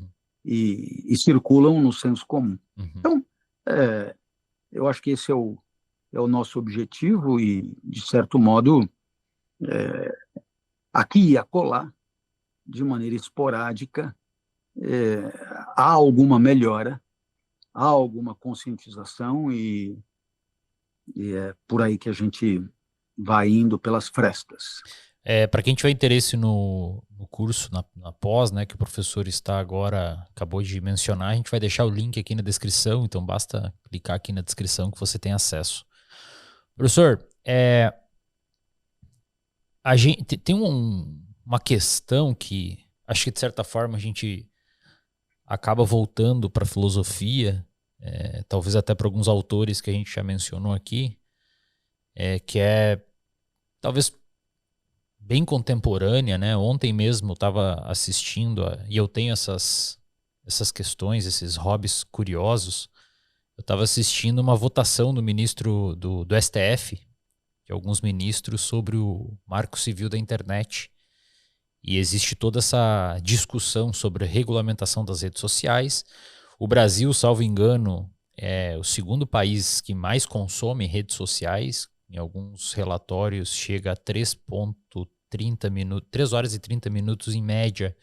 circulam no senso comum. Então, eu acho que esse é o nosso objetivo e, de certo modo, aqui e acolá, de maneira esporádica, há alguma melhora, há alguma conscientização e é por aí que a gente vai indo pelas frestas. Para quem tiver interesse no curso, na pós, né, que o professor está agora, acabou de mencionar, a gente vai deixar o link aqui na descrição, então basta clicar aqui na descrição que você tem acesso. Professor, a gente tem uma questão que acho que de certa forma a gente acaba voltando para a filosofia, talvez até para alguns autores que a gente já mencionou aqui, que é talvez bem contemporânea, né? Ontem mesmo eu estava assistindo, e eu tenho essas questões, esses hobbies curiosos. Eu estava assistindo uma votação do ministro do STF, de alguns ministros, sobre o Marco Civil da Internet. E existe toda essa discussão sobre a regulamentação das redes sociais. O Brasil, salvo engano, é o segundo país que mais consome redes sociais. Em alguns relatórios chega a 3 horas e 30 minutos em média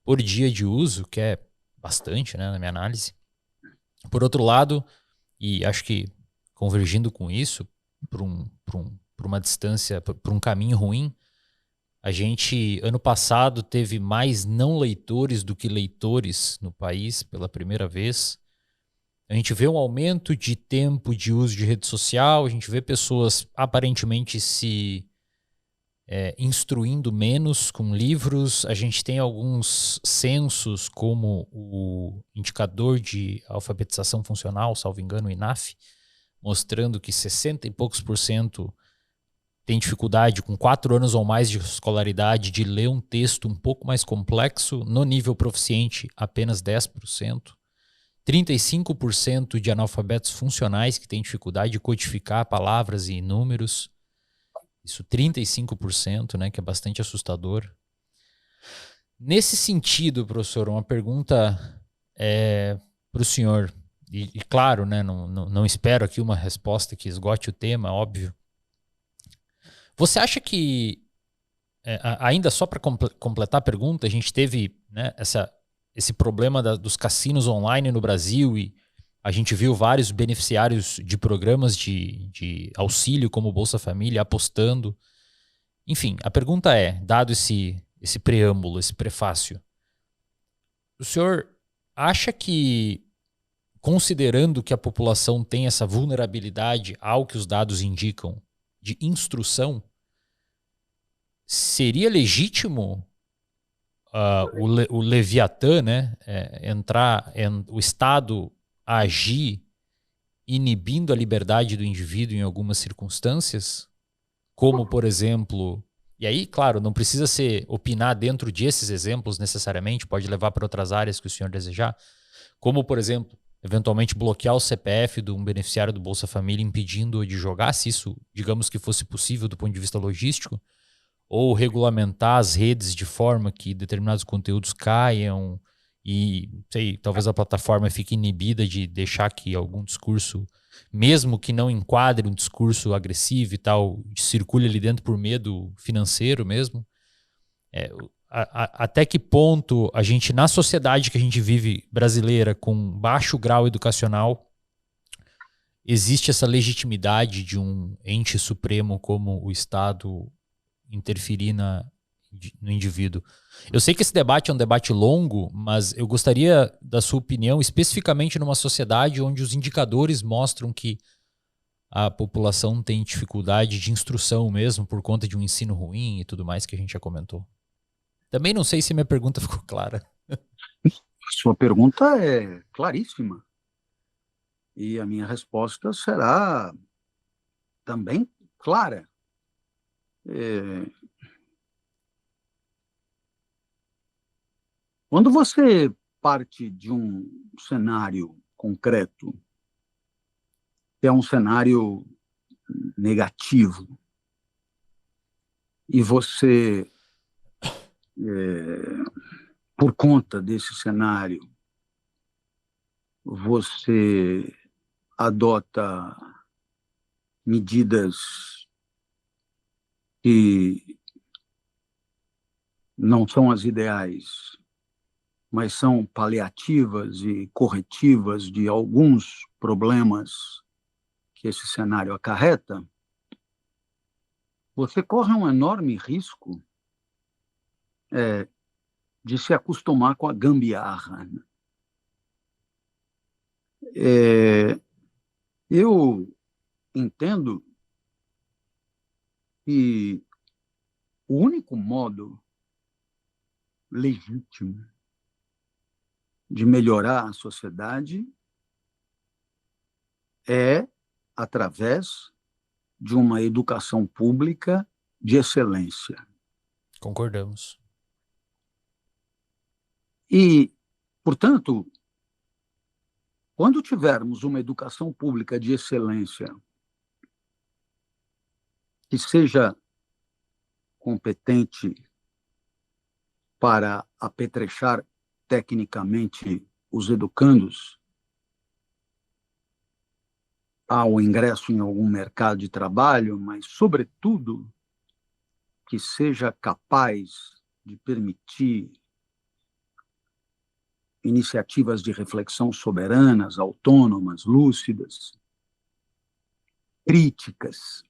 por dia de uso, que é bastante, né, na minha análise. Por outro lado, e acho que convergindo com isso, por uma distância, por um caminho ruim, a gente, ano passado, teve mais não leitores do que leitores no país pela primeira vez. A gente vê um aumento de tempo de uso de rede social, a gente vê pessoas aparentemente se instruindo menos com livros. A gente tem alguns censos, como o indicador de alfabetização funcional, salvo engano, o INAF, mostrando que 60 e poucos % tem dificuldade, com 4 anos ou mais de escolaridade, de ler um texto um pouco mais complexo. No nível proficiente, apenas 10%. 35% de analfabetos funcionais que têm dificuldade de codificar palavras e números. Isso 35%, né, que é bastante assustador. Nesse sentido, professor, uma pergunta para o senhor, e claro, né, não espero aqui uma resposta que esgote o tema, óbvio. Você acha que, ainda só para completar a pergunta, a gente teve, né, esse problema dos cassinos online no Brasil e a gente viu vários beneficiários de programas de auxílio como Bolsa Família apostando. Enfim, a pergunta dado esse preâmbulo, esse prefácio, o senhor acha que, considerando que a população tem essa vulnerabilidade ao que os dados indicam de instrução, seria legítimo o Leviatã, né, o Estado agir inibindo a liberdade do indivíduo em algumas circunstâncias? Como, por exemplo, e aí, claro, não precisa opinar dentro desses exemplos necessariamente, pode levar para outras áreas que o senhor desejar, como, por exemplo, eventualmente bloquear o CPF de um beneficiário do Bolsa Família impedindo-o de jogar, se isso, digamos que fosse possível do ponto de vista logístico, ou regulamentar as redes de forma que determinados conteúdos caiam e, sei, talvez a plataforma fique inibida de deixar que algum discurso, mesmo que não enquadre um discurso agressivo e tal, circule ali dentro por medo financeiro mesmo. Até que ponto a gente, na sociedade que a gente vive brasileira, com baixo grau educacional, existe essa legitimidade de um ente supremo como o Estado interferir no indivíduo? Eu sei que esse debate é um debate longo, mas eu gostaria da sua opinião especificamente numa sociedade onde os indicadores mostram que a população tem dificuldade de instrução mesmo por conta de um ensino ruim e tudo mais que a gente já comentou. Também não sei se minha pergunta ficou clara. Sua pergunta é claríssima. E a minha resposta será também clara. Quando você parte de um cenário concreto, que é um cenário negativo, e você, por conta desse cenário, você adota medidas que não são as ideais, mas são paliativas e corretivas de alguns problemas que esse cenário acarreta, você corre um enorme risco de se acostumar com a gambiarra. Eu entendo que o único modo legítimo de melhorar a sociedade é através de uma educação pública de excelência. Concordamos. E, portanto, quando tivermos uma educação pública de excelência que seja competente para apetrechar tecnicamente os educandos ao ingresso em algum mercado de trabalho, mas, sobretudo, que seja capaz de permitir iniciativas de reflexão soberanas, autônomas, lúcidas, críticas.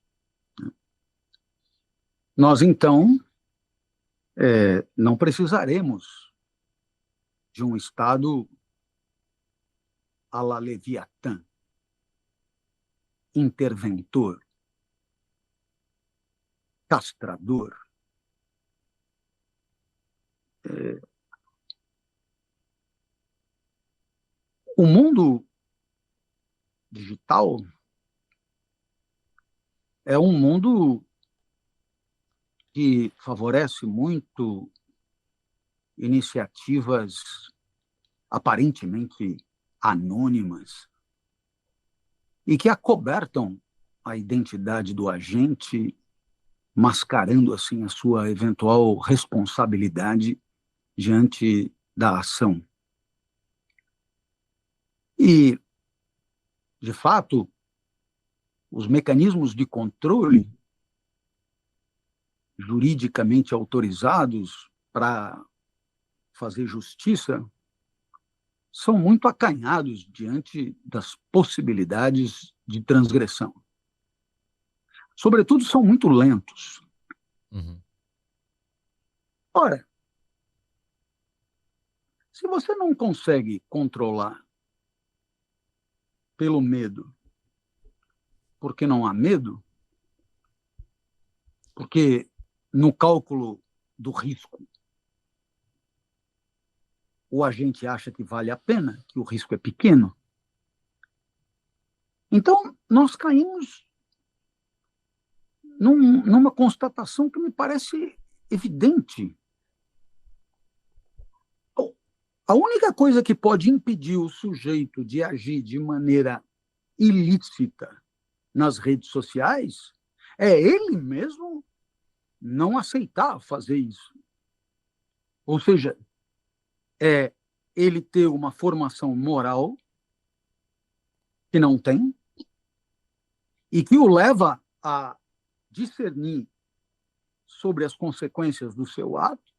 Nós, então, não precisaremos de um Estado à la Leviatã, interventor, castrador. O mundo digital é um mundo que favorece muito iniciativas aparentemente anônimas e que acobertam a identidade do agente mascarando assim a sua eventual responsabilidade diante da ação. E, de fato, os mecanismos de controle juridicamente autorizados para fazer justiça são muito acanhados diante das possibilidades de transgressão. Sobretudo, são muito lentos. Uhum. Ora, se você não consegue controlar pelo medo, porque não há medo, porque no cálculo do risco o agente acha que vale a pena, que o risco é pequeno, então nós caímos numa constatação que me parece evidente. A única coisa que pode impedir o sujeito de agir de maneira ilícita nas redes sociais é ele mesmo não aceitar fazer isso. Ou seja, é ele ter uma formação moral que não tem e que o leva a discernir sobre as consequências do seu ato,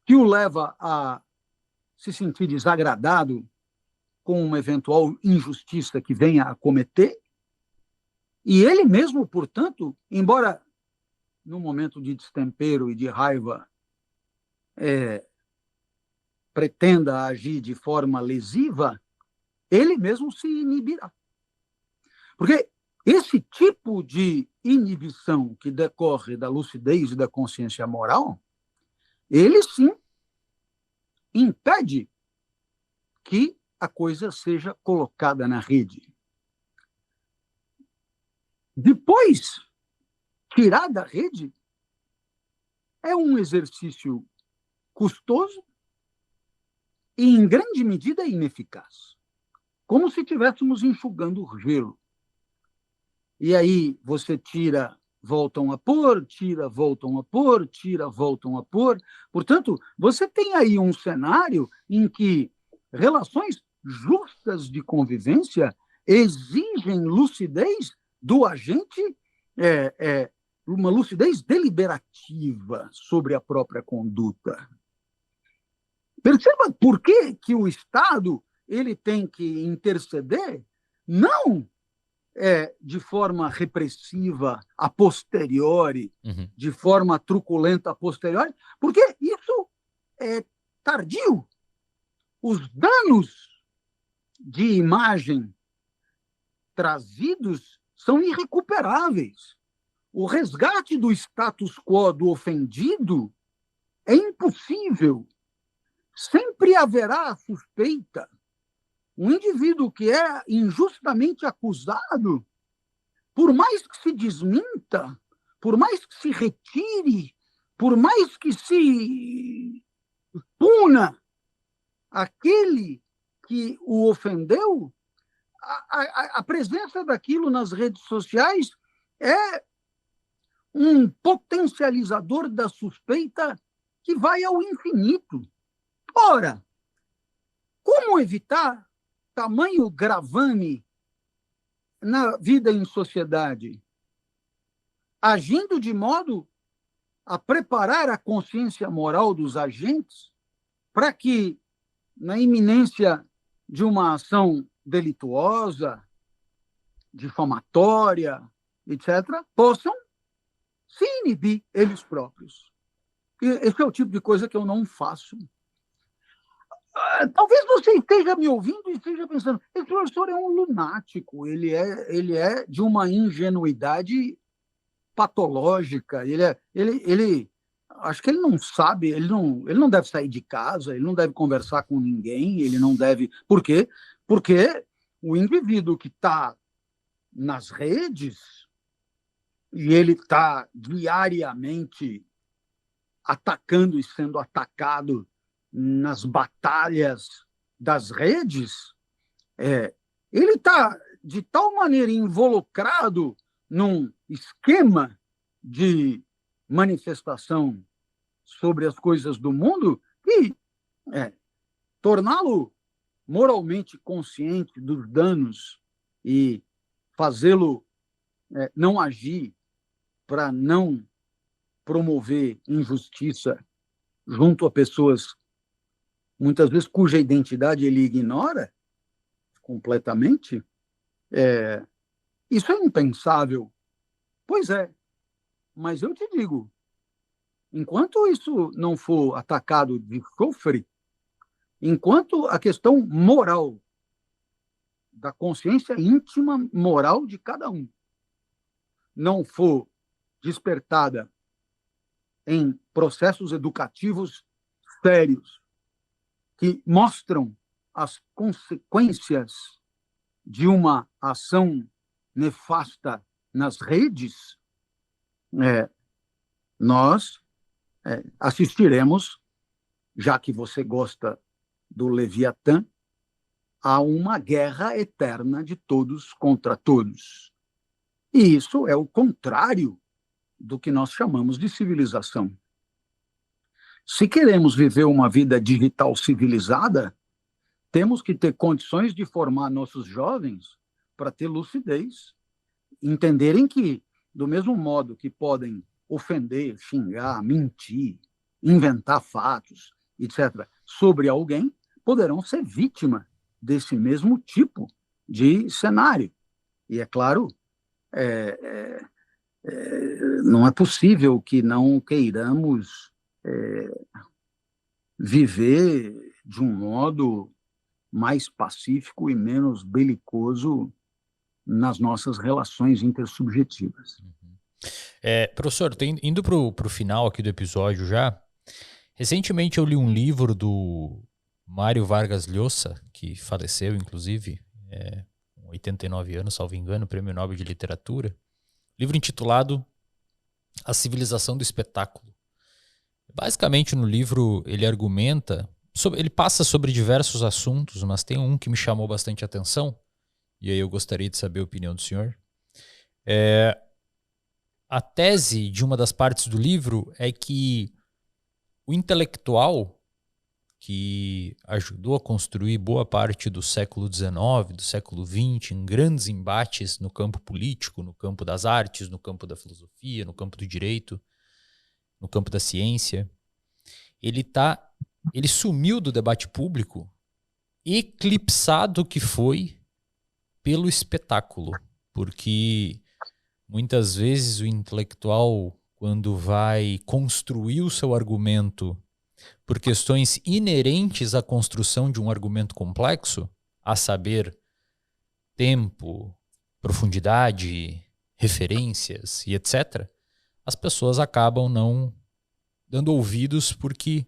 que o leva a se sentir desagradado com uma eventual injustiça que venha a cometer, e ele mesmo, portanto, embora no momento de destempero e de raiva pretenda agir de forma lesiva, ele mesmo se inibirá. Porque esse tipo de inibição que decorre da lucidez e da consciência moral, ele sim impede que a coisa seja colocada na rede. Depois, tirar da rede é um exercício custoso e, em grande medida, ineficaz. Como se estivéssemos enxugando gelo. E aí você tira, voltam a pôr, tira, voltam a pôr, tira, voltam a pôr. Portanto, você tem aí um cenário em que relações justas de convivência exigem lucidez do agente, uma lucidez deliberativa sobre a própria conduta. Perceba por que o Estado ele tem que interceder, não de forma repressiva a posteriori, de forma truculenta a posteriori, porque isso é tardio. Os danos de imagem trazidos são irrecuperáveis. O resgate do status quo do ofendido é impossível. Sempre haverá suspeita. Um indivíduo que é injustamente acusado, por mais que se desminta, por mais que se retire, por mais que se puna aquele que o ofendeu, a presença daquilo nas redes sociais é um potencializador da suspeita que vai ao infinito. Ora, como evitar tamanho gravame na vida em sociedade? Agindo de modo a preparar a consciência moral dos agentes para que, na iminência de uma ação delituosa, difamatória, etc., possam se inibir eles próprios. E esse é o tipo de coisa que eu não faço. Talvez você esteja me ouvindo e esteja pensando, esse professor é um lunático, ele é de uma ingenuidade patológica, acho que ele não sabe, ele não deve sair de casa, ele não deve conversar com ninguém, ele não deve... Por quê? Porque o indivíduo que está nas redes e ele está diariamente atacando e sendo atacado nas batalhas das redes, ele está de tal maneira involucrado num esquema de manifestação sobre as coisas do mundo e torná-lo moralmente consciente dos danos e fazê-lo não agir para não promover injustiça junto a pessoas, muitas vezes, cuja identidade ele ignora completamente, isso é impensável. Pois é, mas eu te digo, enquanto isso não for atacado de chofre, enquanto a questão moral, da consciência íntima moral de cada um, não for despertada em processos educativos sérios que mostram as consequências de uma ação nefasta nas redes, nós assistiremos, já que você gosta do Leviatã, a uma guerra eterna de todos contra todos. E isso é o contrário do que nós chamamos de civilização. Se queremos viver uma vida digital civilizada, temos que ter condições de formar nossos jovens para ter lucidez, entenderem que, do mesmo modo que podem ofender, xingar, mentir, inventar fatos, etc., sobre alguém, poderão ser vítima desse mesmo tipo de cenário. E, é claro, não é possível que não queiramos viver de um modo mais pacífico e menos belicoso nas nossas relações intersubjetivas. Professor, indo para o final aqui do episódio já, recentemente eu li um livro do Mário Vargas Llosa, que faleceu, inclusive, com 89 anos, salvo engano, Prêmio Nobel de Literatura, livro intitulado A Civilização do Espetáculo. Basicamente, no livro, ele argumenta, ele passa sobre diversos assuntos, mas tem um que me chamou bastante atenção, e aí eu gostaria de saber a opinião do senhor. A tese de uma das partes do livro é que o intelectual que ajudou a construir boa parte do século XIX, do século XX, em grandes embates no campo político, no campo das artes, no campo da filosofia, no campo do direito, no campo da ciência, ele sumiu do debate público, eclipsado que foi pelo espetáculo, porque muitas vezes o intelectual, quando vai construir o seu argumento por questões inerentes à construção de um argumento complexo, a saber, tempo, profundidade, referências e etc., as pessoas acabam não dando ouvidos porque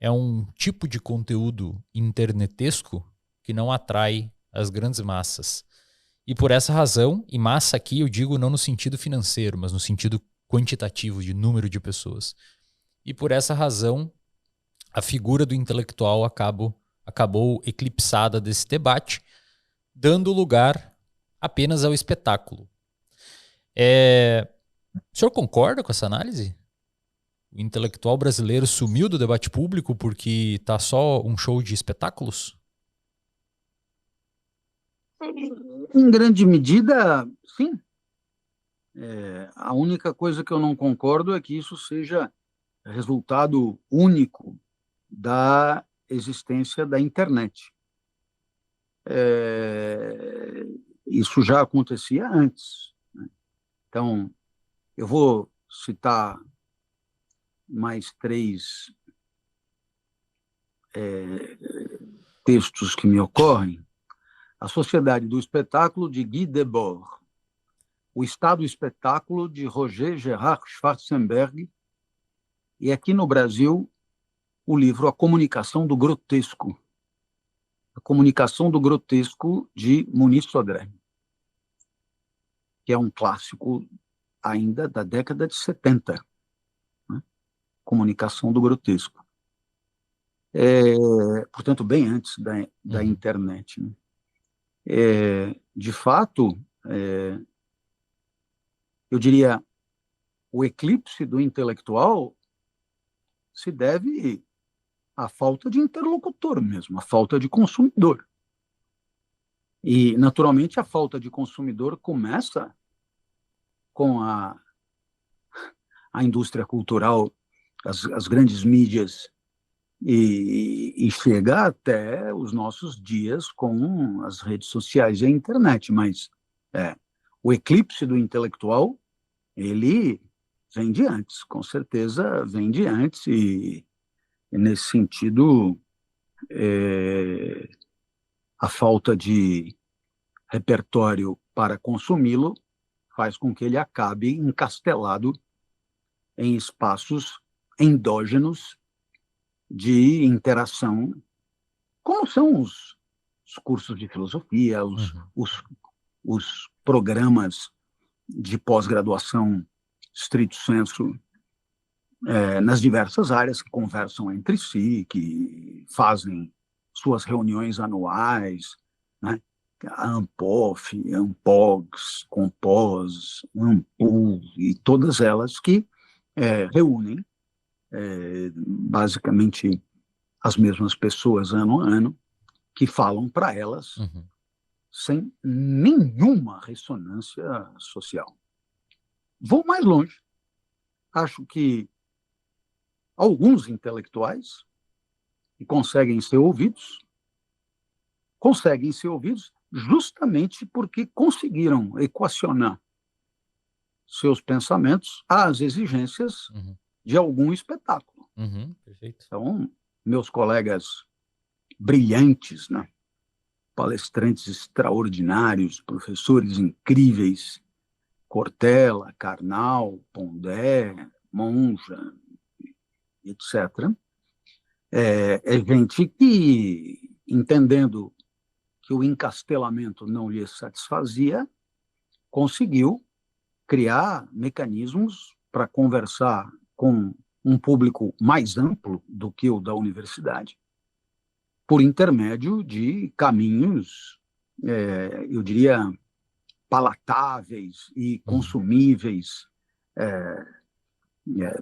é um tipo de conteúdo internetesco que não atrai as grandes massas. E por essa razão, e massa aqui eu digo não no sentido financeiro, mas no sentido quantitativo de número de pessoas. E por essa razão, a figura do intelectual acabou eclipsada desse debate, dando lugar apenas ao espetáculo. O senhor concorda com essa análise? O intelectual brasileiro sumiu do debate público porque está só um show de espetáculos? Em grande medida, sim. A única coisa que eu não concordo é que isso seja resultado único da existência da internet. Isso já acontecia antes, né? Então, eu vou citar mais 3 textos que me ocorrem. A Sociedade do Espetáculo, de Guy Debord. O Estado Espetáculo, de Roger Gerard Schwarzenberg. E aqui no Brasil, o livro A Comunicação do Grotesco. A Comunicação do Grotesco, de Muniz Sodré, que é um clássico ainda da década de 70. Né? Comunicação do Grotesco. Portanto, bem antes da internet. Né? De fato, eu diria, o eclipse do intelectual se deve à falta de interlocutor mesmo, à falta de consumidor. E, naturalmente, a falta de consumidor começa com a indústria cultural, as grandes mídias, e chega até os nossos dias com as redes sociais e a internet. Mas o eclipse do intelectual, ele vem de antes, com certeza vem de antes, e nesse sentido, a falta de repertório para consumi-lo faz com que ele acabe encastelado em espaços endógenos de interação, como são os cursos de filosofia, os programas de pós-graduação stricto sensu, nas diversas áreas, que conversam entre si, que fazem suas reuniões anuais, né? A Ampof, Ampogs, Compos, Ampul, e todas elas que reúnem basicamente as mesmas pessoas ano a ano, que falam para elas sem nenhuma ressonância social. Vou mais longe. Acho que alguns intelectuais que conseguem ser ouvidos justamente porque conseguiram equacionar seus pensamentos às exigências de algum espetáculo. Perfeito. Então, meus colegas brilhantes, né? Palestrantes extraordinários, professores incríveis, Cortella, Karnal, Pondé, Monja, etc. É gente que, entendendo que o encastelamento não lhe satisfazia, conseguiu criar mecanismos para conversar com um público mais amplo do que o da universidade, por intermédio de caminhos, eu diria, palatáveis e consumíveis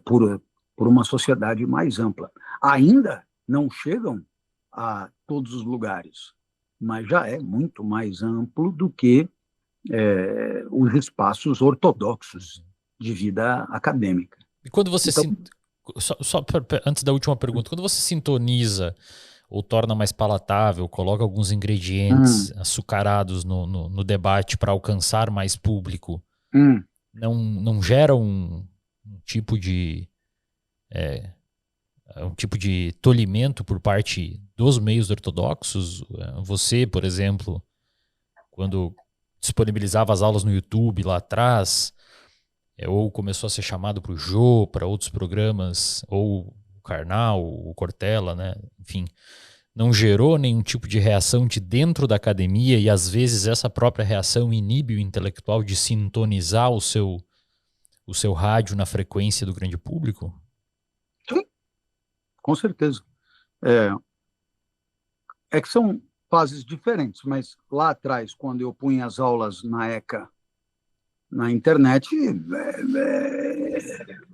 por uma sociedade mais ampla. Ainda não chegam a todos os lugares, mas já é muito mais amplo do que os espaços ortodoxos de vida acadêmica. E quando você então, antes da última pergunta, quando você sintoniza ou torna mais palatável, coloca alguns ingredientes açucarados no debate para alcançar mais público, não gera um tipo de tolimento por parte dos meios ortodoxos? Você, por exemplo, quando disponibilizava as aulas no YouTube lá atrás, ou começou a ser chamado para o Jô, para outros programas, ou o Karnal, o Cortella, né? Enfim, não gerou nenhum tipo de reação de dentro da academia, e às vezes essa própria reação inibe o intelectual de sintonizar o seu rádio na frequência do grande público? Sim, com certeza. É que são fases diferentes, mas lá atrás, quando eu punha as aulas na ECA, na internet,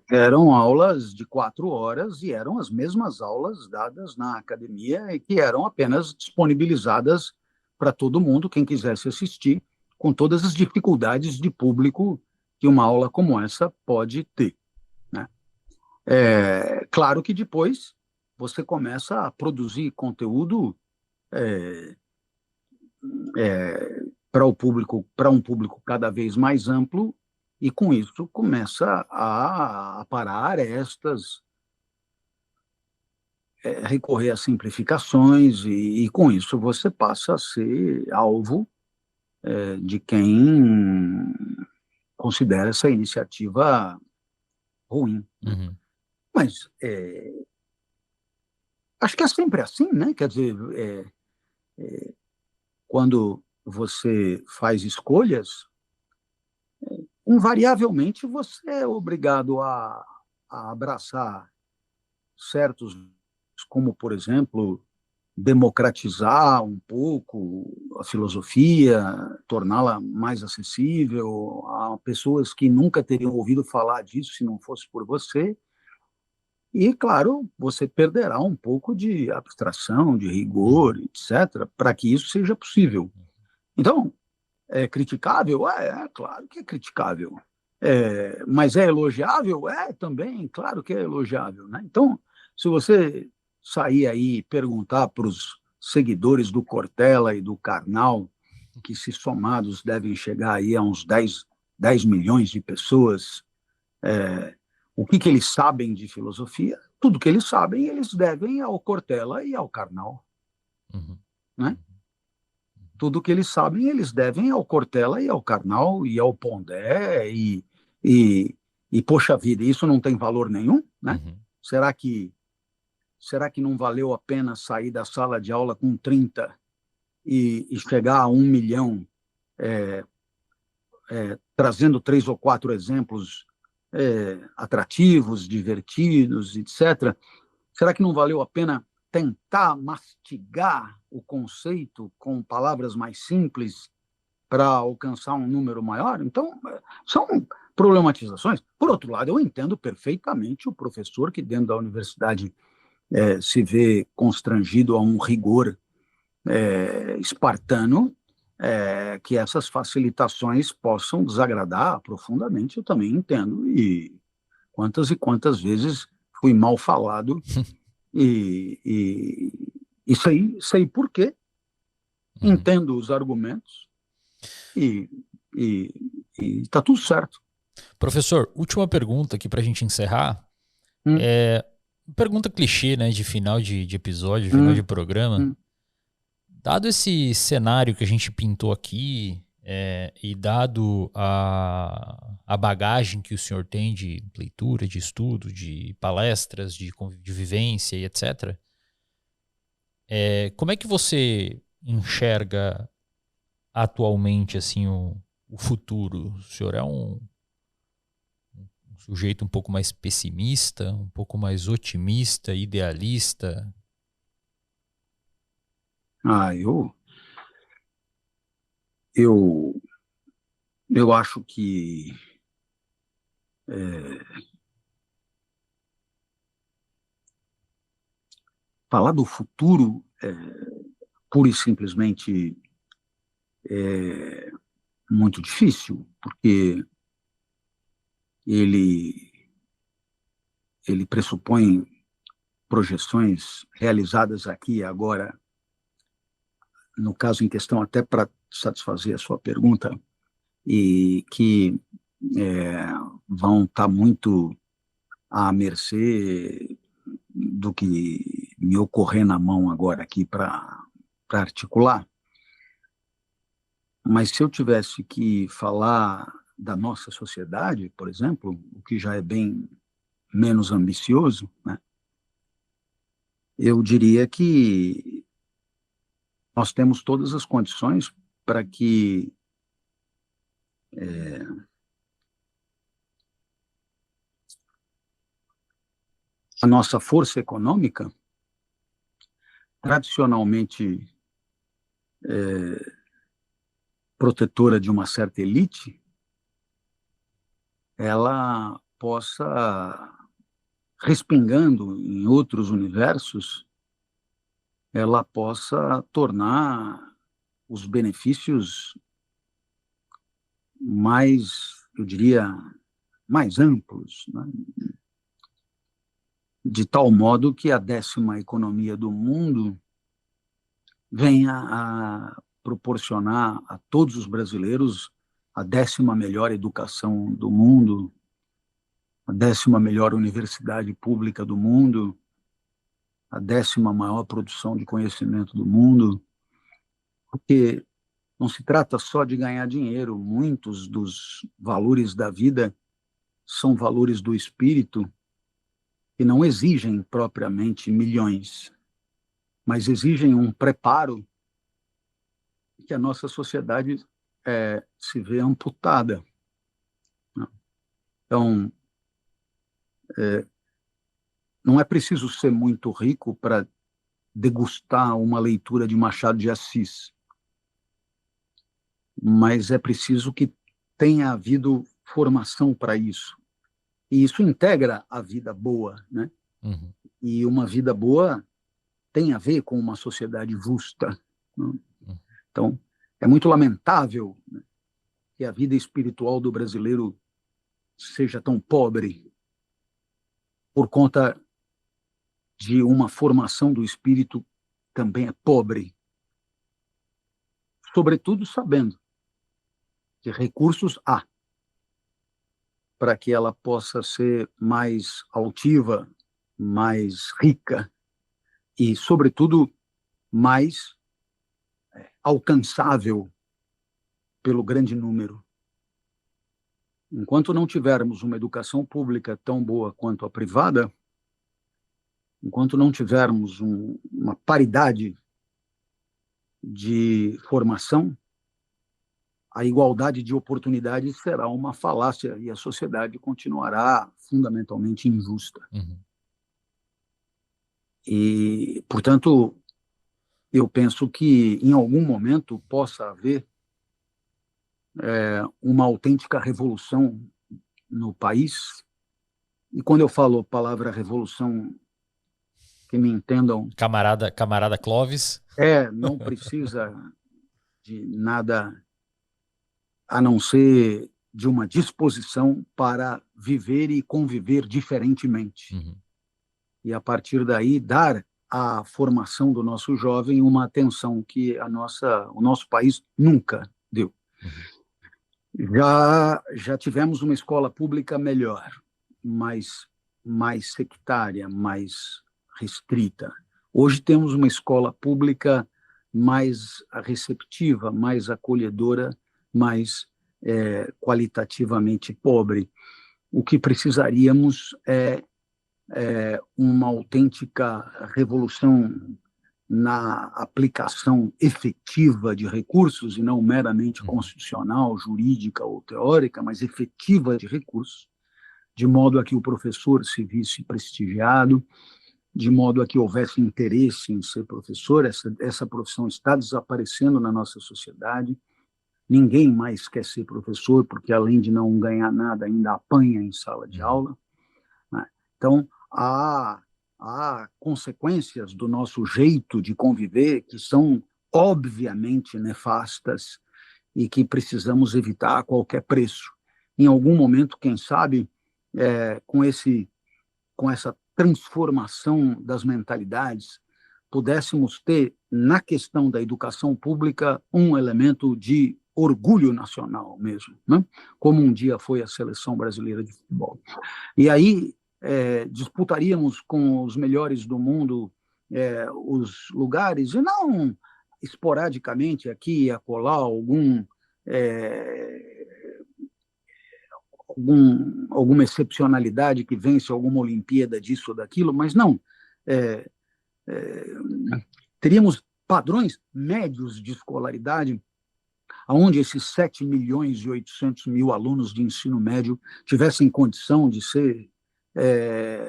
eram aulas de 4 horas e eram as mesmas aulas dadas na academia e que eram apenas disponibilizadas para todo mundo, quem quisesse assistir, com todas as dificuldades de público que uma aula como essa pode ter, né? Claro que depois você começa a produzir conteúdo para um público cada vez mais amplo, e com isso começa a aparar arestas, recorrer a simplificações, e com isso você passa a ser alvo de quem considera essa iniciativa ruim. Uhum. Mas acho que é sempre assim, né? Quer dizer, quando você faz escolhas, invariavelmente você é obrigado a abraçar certos, como, por exemplo, democratizar um pouco a filosofia, torná-la mais acessível a pessoas que nunca teriam ouvido falar disso se não fosse por você. E, claro, você perderá um pouco de abstração, de rigor, etc., para que isso seja possível. Então, é criticável? Claro que é criticável. Mas é elogiável? Também, claro que é elogiável. Né? Então, se você sair aí e perguntar para os seguidores do Cortella e do Karnal, que se somados devem chegar aí a uns 10 milhões de pessoas, o que eles sabem de filosofia? Tudo que eles sabem, eles devem ao Cortella e ao Karnal. Uhum. Né? Tudo que eles sabem, eles devem ao Cortella e ao Karnal e ao Pondé e poxa vida, isso não tem valor nenhum, né? Uhum. Será que não valeu a pena sair da sala de aula com 30 e chegar a 1 milhão, trazendo 3 ou 4 exemplos atrativos, divertidos, etc.? Será que não valeu a pena tentar mastigar o conceito com palavras mais simples para alcançar um número maior? Então, são problematizações. Por outro lado, eu entendo perfeitamente o professor que dentro da universidade se vê constrangido a um rigor espartano, que essas facilitações possam desagradar profundamente, eu também entendo, e quantas vezes fui mal falado, e sei por quê, entendo os argumentos, e está tudo certo. Professor, última pergunta aqui para a gente encerrar. Pergunta clichê, né, de final de episódio, de final de programa. Dado esse cenário que a gente pintou aqui, e dado a bagagem que o senhor tem de leitura, de estudo, de palestras, de vivência e etc., como é que você enxerga atualmente assim, o futuro? O senhor é um sujeito um pouco mais pessimista, um pouco mais otimista, idealista? Eu acho que falar do futuro pura e simplesmente é muito difícil, porque ele pressupõe projeções realizadas aqui e agora, no caso em questão, até para satisfazer a sua pergunta, e que vão estar muito à mercê do que me ocorrer na mão agora aqui para articular. Mas se eu tivesse que falar da nossa sociedade, por exemplo, o que já é bem menos ambicioso, né, eu diria que nós temos todas as condições para que a nossa força econômica, tradicionalmente protetora de uma certa elite, ela possa, respingando em outros universos, ela possa tornar os benefícios mais, eu diria, mais amplos, né? De tal modo que a 10ª economia do mundo venha a proporcionar a todos os brasileiros a 10ª melhor educação do mundo, a 10ª melhor universidade pública do mundo, a 10ª maior produção de conhecimento do mundo, porque não se trata só de ganhar dinheiro, muitos dos valores da vida são valores do espírito que não exigem propriamente milhões, mas exigem um preparo que a nossa sociedade se vê amputada. Então, não é preciso ser muito rico para degustar uma leitura de Machado de Assis, mas é preciso que tenha havido formação para isso. E isso integra a vida boa, né? Uhum. E uma vida boa tem a ver com uma sociedade justa, né? Uhum. Então, é muito lamentável, né, que a vida espiritual do brasileiro seja tão pobre por conta de uma formação do espírito também é pobre, sobretudo sabendo que recursos há para que ela possa ser mais altiva, mais rica e, sobretudo, mais alcançável pelo grande número. Enquanto não tivermos uma educação pública tão boa quanto a privada, enquanto não tivermos uma paridade de formação, a igualdade de oportunidades será uma falácia e a sociedade continuará fundamentalmente injusta. Uhum. E, portanto, eu penso que em algum momento possa haver uma autêntica revolução no país. E quando eu falo a palavra revolução, que me entendam, Camarada Clóvis. não precisa de nada a não ser de uma disposição para viver e conviver diferentemente. Uhum. E, a partir daí, dar à formação do nosso jovem uma atenção que o nosso país nunca deu. Uhum. Já tivemos uma escola pública melhor, mais sectária, mais restrita. Hoje temos uma escola pública mais receptiva, mais acolhedora, mais qualitativamente pobre. O que precisaríamos é uma autêntica revolução na aplicação efetiva de recursos, e não meramente constitucional, jurídica ou teórica, mas efetiva de recursos, de modo a que o professor se visse prestigiado, de modo a que houvesse interesse em ser professor. Essa profissão está desaparecendo na nossa sociedade. Ninguém mais quer ser professor, porque além de não ganhar nada, ainda apanha em sala de aula, né? Então, há consequências do nosso jeito de conviver que são obviamente nefastas e que precisamos evitar a qualquer preço. Em algum momento, quem sabe, com essa transformação das mentalidades, pudéssemos ter, na questão da educação pública, um elemento de orgulho nacional mesmo, né? Como um dia foi a seleção brasileira de futebol. E aí disputaríamos com os melhores do mundo os lugares, e não esporadicamente aqui e acolá alguma excepcionalidade que vence alguma Olimpíada disso ou daquilo, mas não. Teríamos padrões médios de escolaridade, onde esses 7.800.000 alunos de ensino médio tivessem condição de ser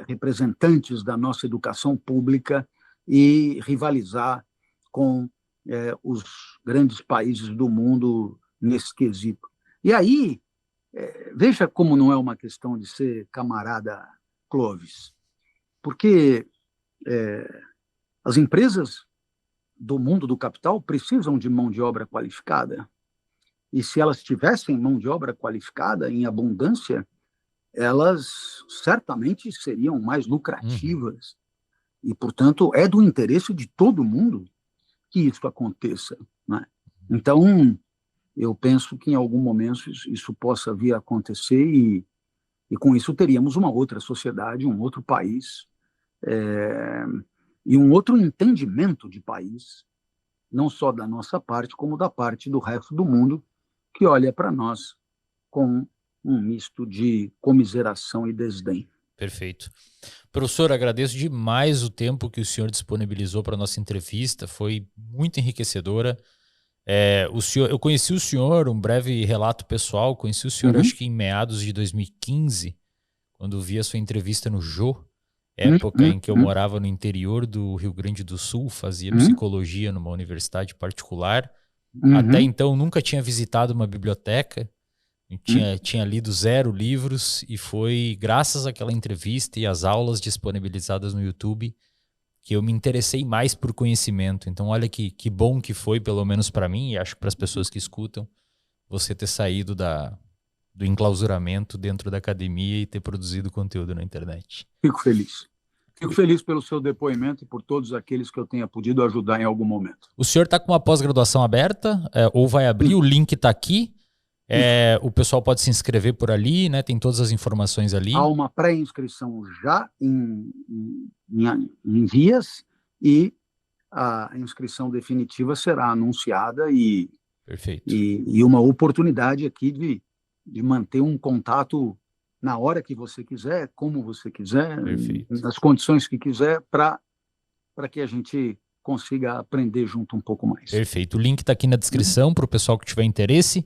representantes da nossa educação pública e rivalizar com os grandes países do mundo nesse quesito. E aí, veja como não é uma questão de ser camarada Clóvis, porque as empresas do mundo do capital precisam de mão de obra qualificada, e se elas tivessem mão de obra qualificada em abundância, elas certamente seriam mais lucrativas. Uhum. E, portanto, é do interesse de todo mundo que isso aconteça, né? Então, eu penso que em algum momento isso possa vir a acontecer e com isso teríamos uma outra sociedade, um outro país, e um outro entendimento de país, não só da nossa parte, como da parte do resto do mundo, que olha para nós com um misto de comiseração e desdém. Perfeito. Professor, agradeço demais o tempo que o senhor disponibilizou para a nossa entrevista, foi muito enriquecedora. Eu conheci o senhor, um breve relato pessoal, conheci o senhor acho que em meados de 2015, quando vi a sua entrevista no Jô, época em que eu morava no interior do Rio Grande do Sul, fazia psicologia numa universidade particular. Até então nunca tinha visitado uma biblioteca, tinha lido 0 livros, e foi graças àquela entrevista e às aulas disponibilizadas no YouTube que eu me interessei mais por conhecimento. Então olha que bom que foi, pelo menos para mim, e acho que para as pessoas que escutam, você ter saído do enclausuramento dentro da academia e ter produzido conteúdo na internet. Fico feliz. Fico feliz pelo seu depoimento e por todos aqueles que eu tenha podido ajudar em algum momento. O senhor está com uma pós-graduação aberta, ou vai abrir? O link está aqui. O pessoal pode se inscrever por ali, né? Tem todas as informações ali. Há uma pré-inscrição já em vias, e a inscrição definitiva será anunciada, Perfeito. E uma oportunidade aqui de manter um contato na hora que você quiser, como você quiser, Perfeito. nas condições que quiser, para que a gente consiga aprender junto um pouco mais. Perfeito. O link está aqui na descrição para o pessoal que tiver interesse.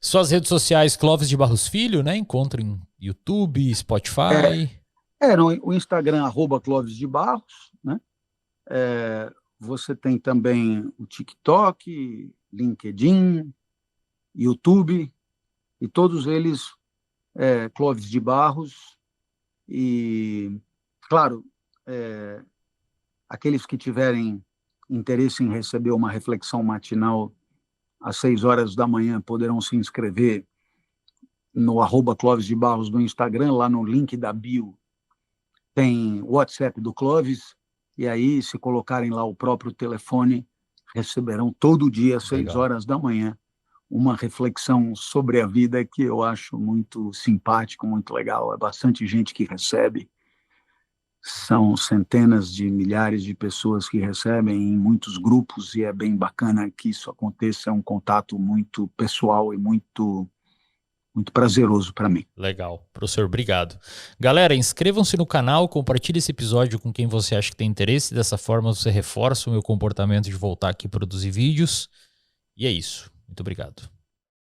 Suas redes sociais, Clóvis de Barros Filho, né? Encontra em YouTube, Spotify. O Instagram, @Clóvis de Barros, né? Você tem também o TikTok, LinkedIn, YouTube, e todos eles Clóvis de Barros. E, claro, aqueles que tiverem interesse em receber uma reflexão matinal às 6 horas da manhã poderão se inscrever no @Clóvis de Barros no Instagram. Lá no link da bio tem o WhatsApp do Clóvis, e aí, se colocarem lá o próprio telefone, receberão todo dia às 6 horas da manhã uma reflexão sobre a vida, que eu acho muito simpático, muito legal. É bastante gente que recebe. São centenas de milhares de pessoas que recebem em muitos grupos, e é bem bacana que isso aconteça. É um contato muito pessoal e muito prazeroso para mim. Legal. Professor, obrigado. Galera, inscrevam-se no canal, compartilhe esse episódio com quem você acha que tem interesse. Dessa forma você reforça o meu comportamento de voltar aqui a produzir vídeos. E é isso. Muito obrigado.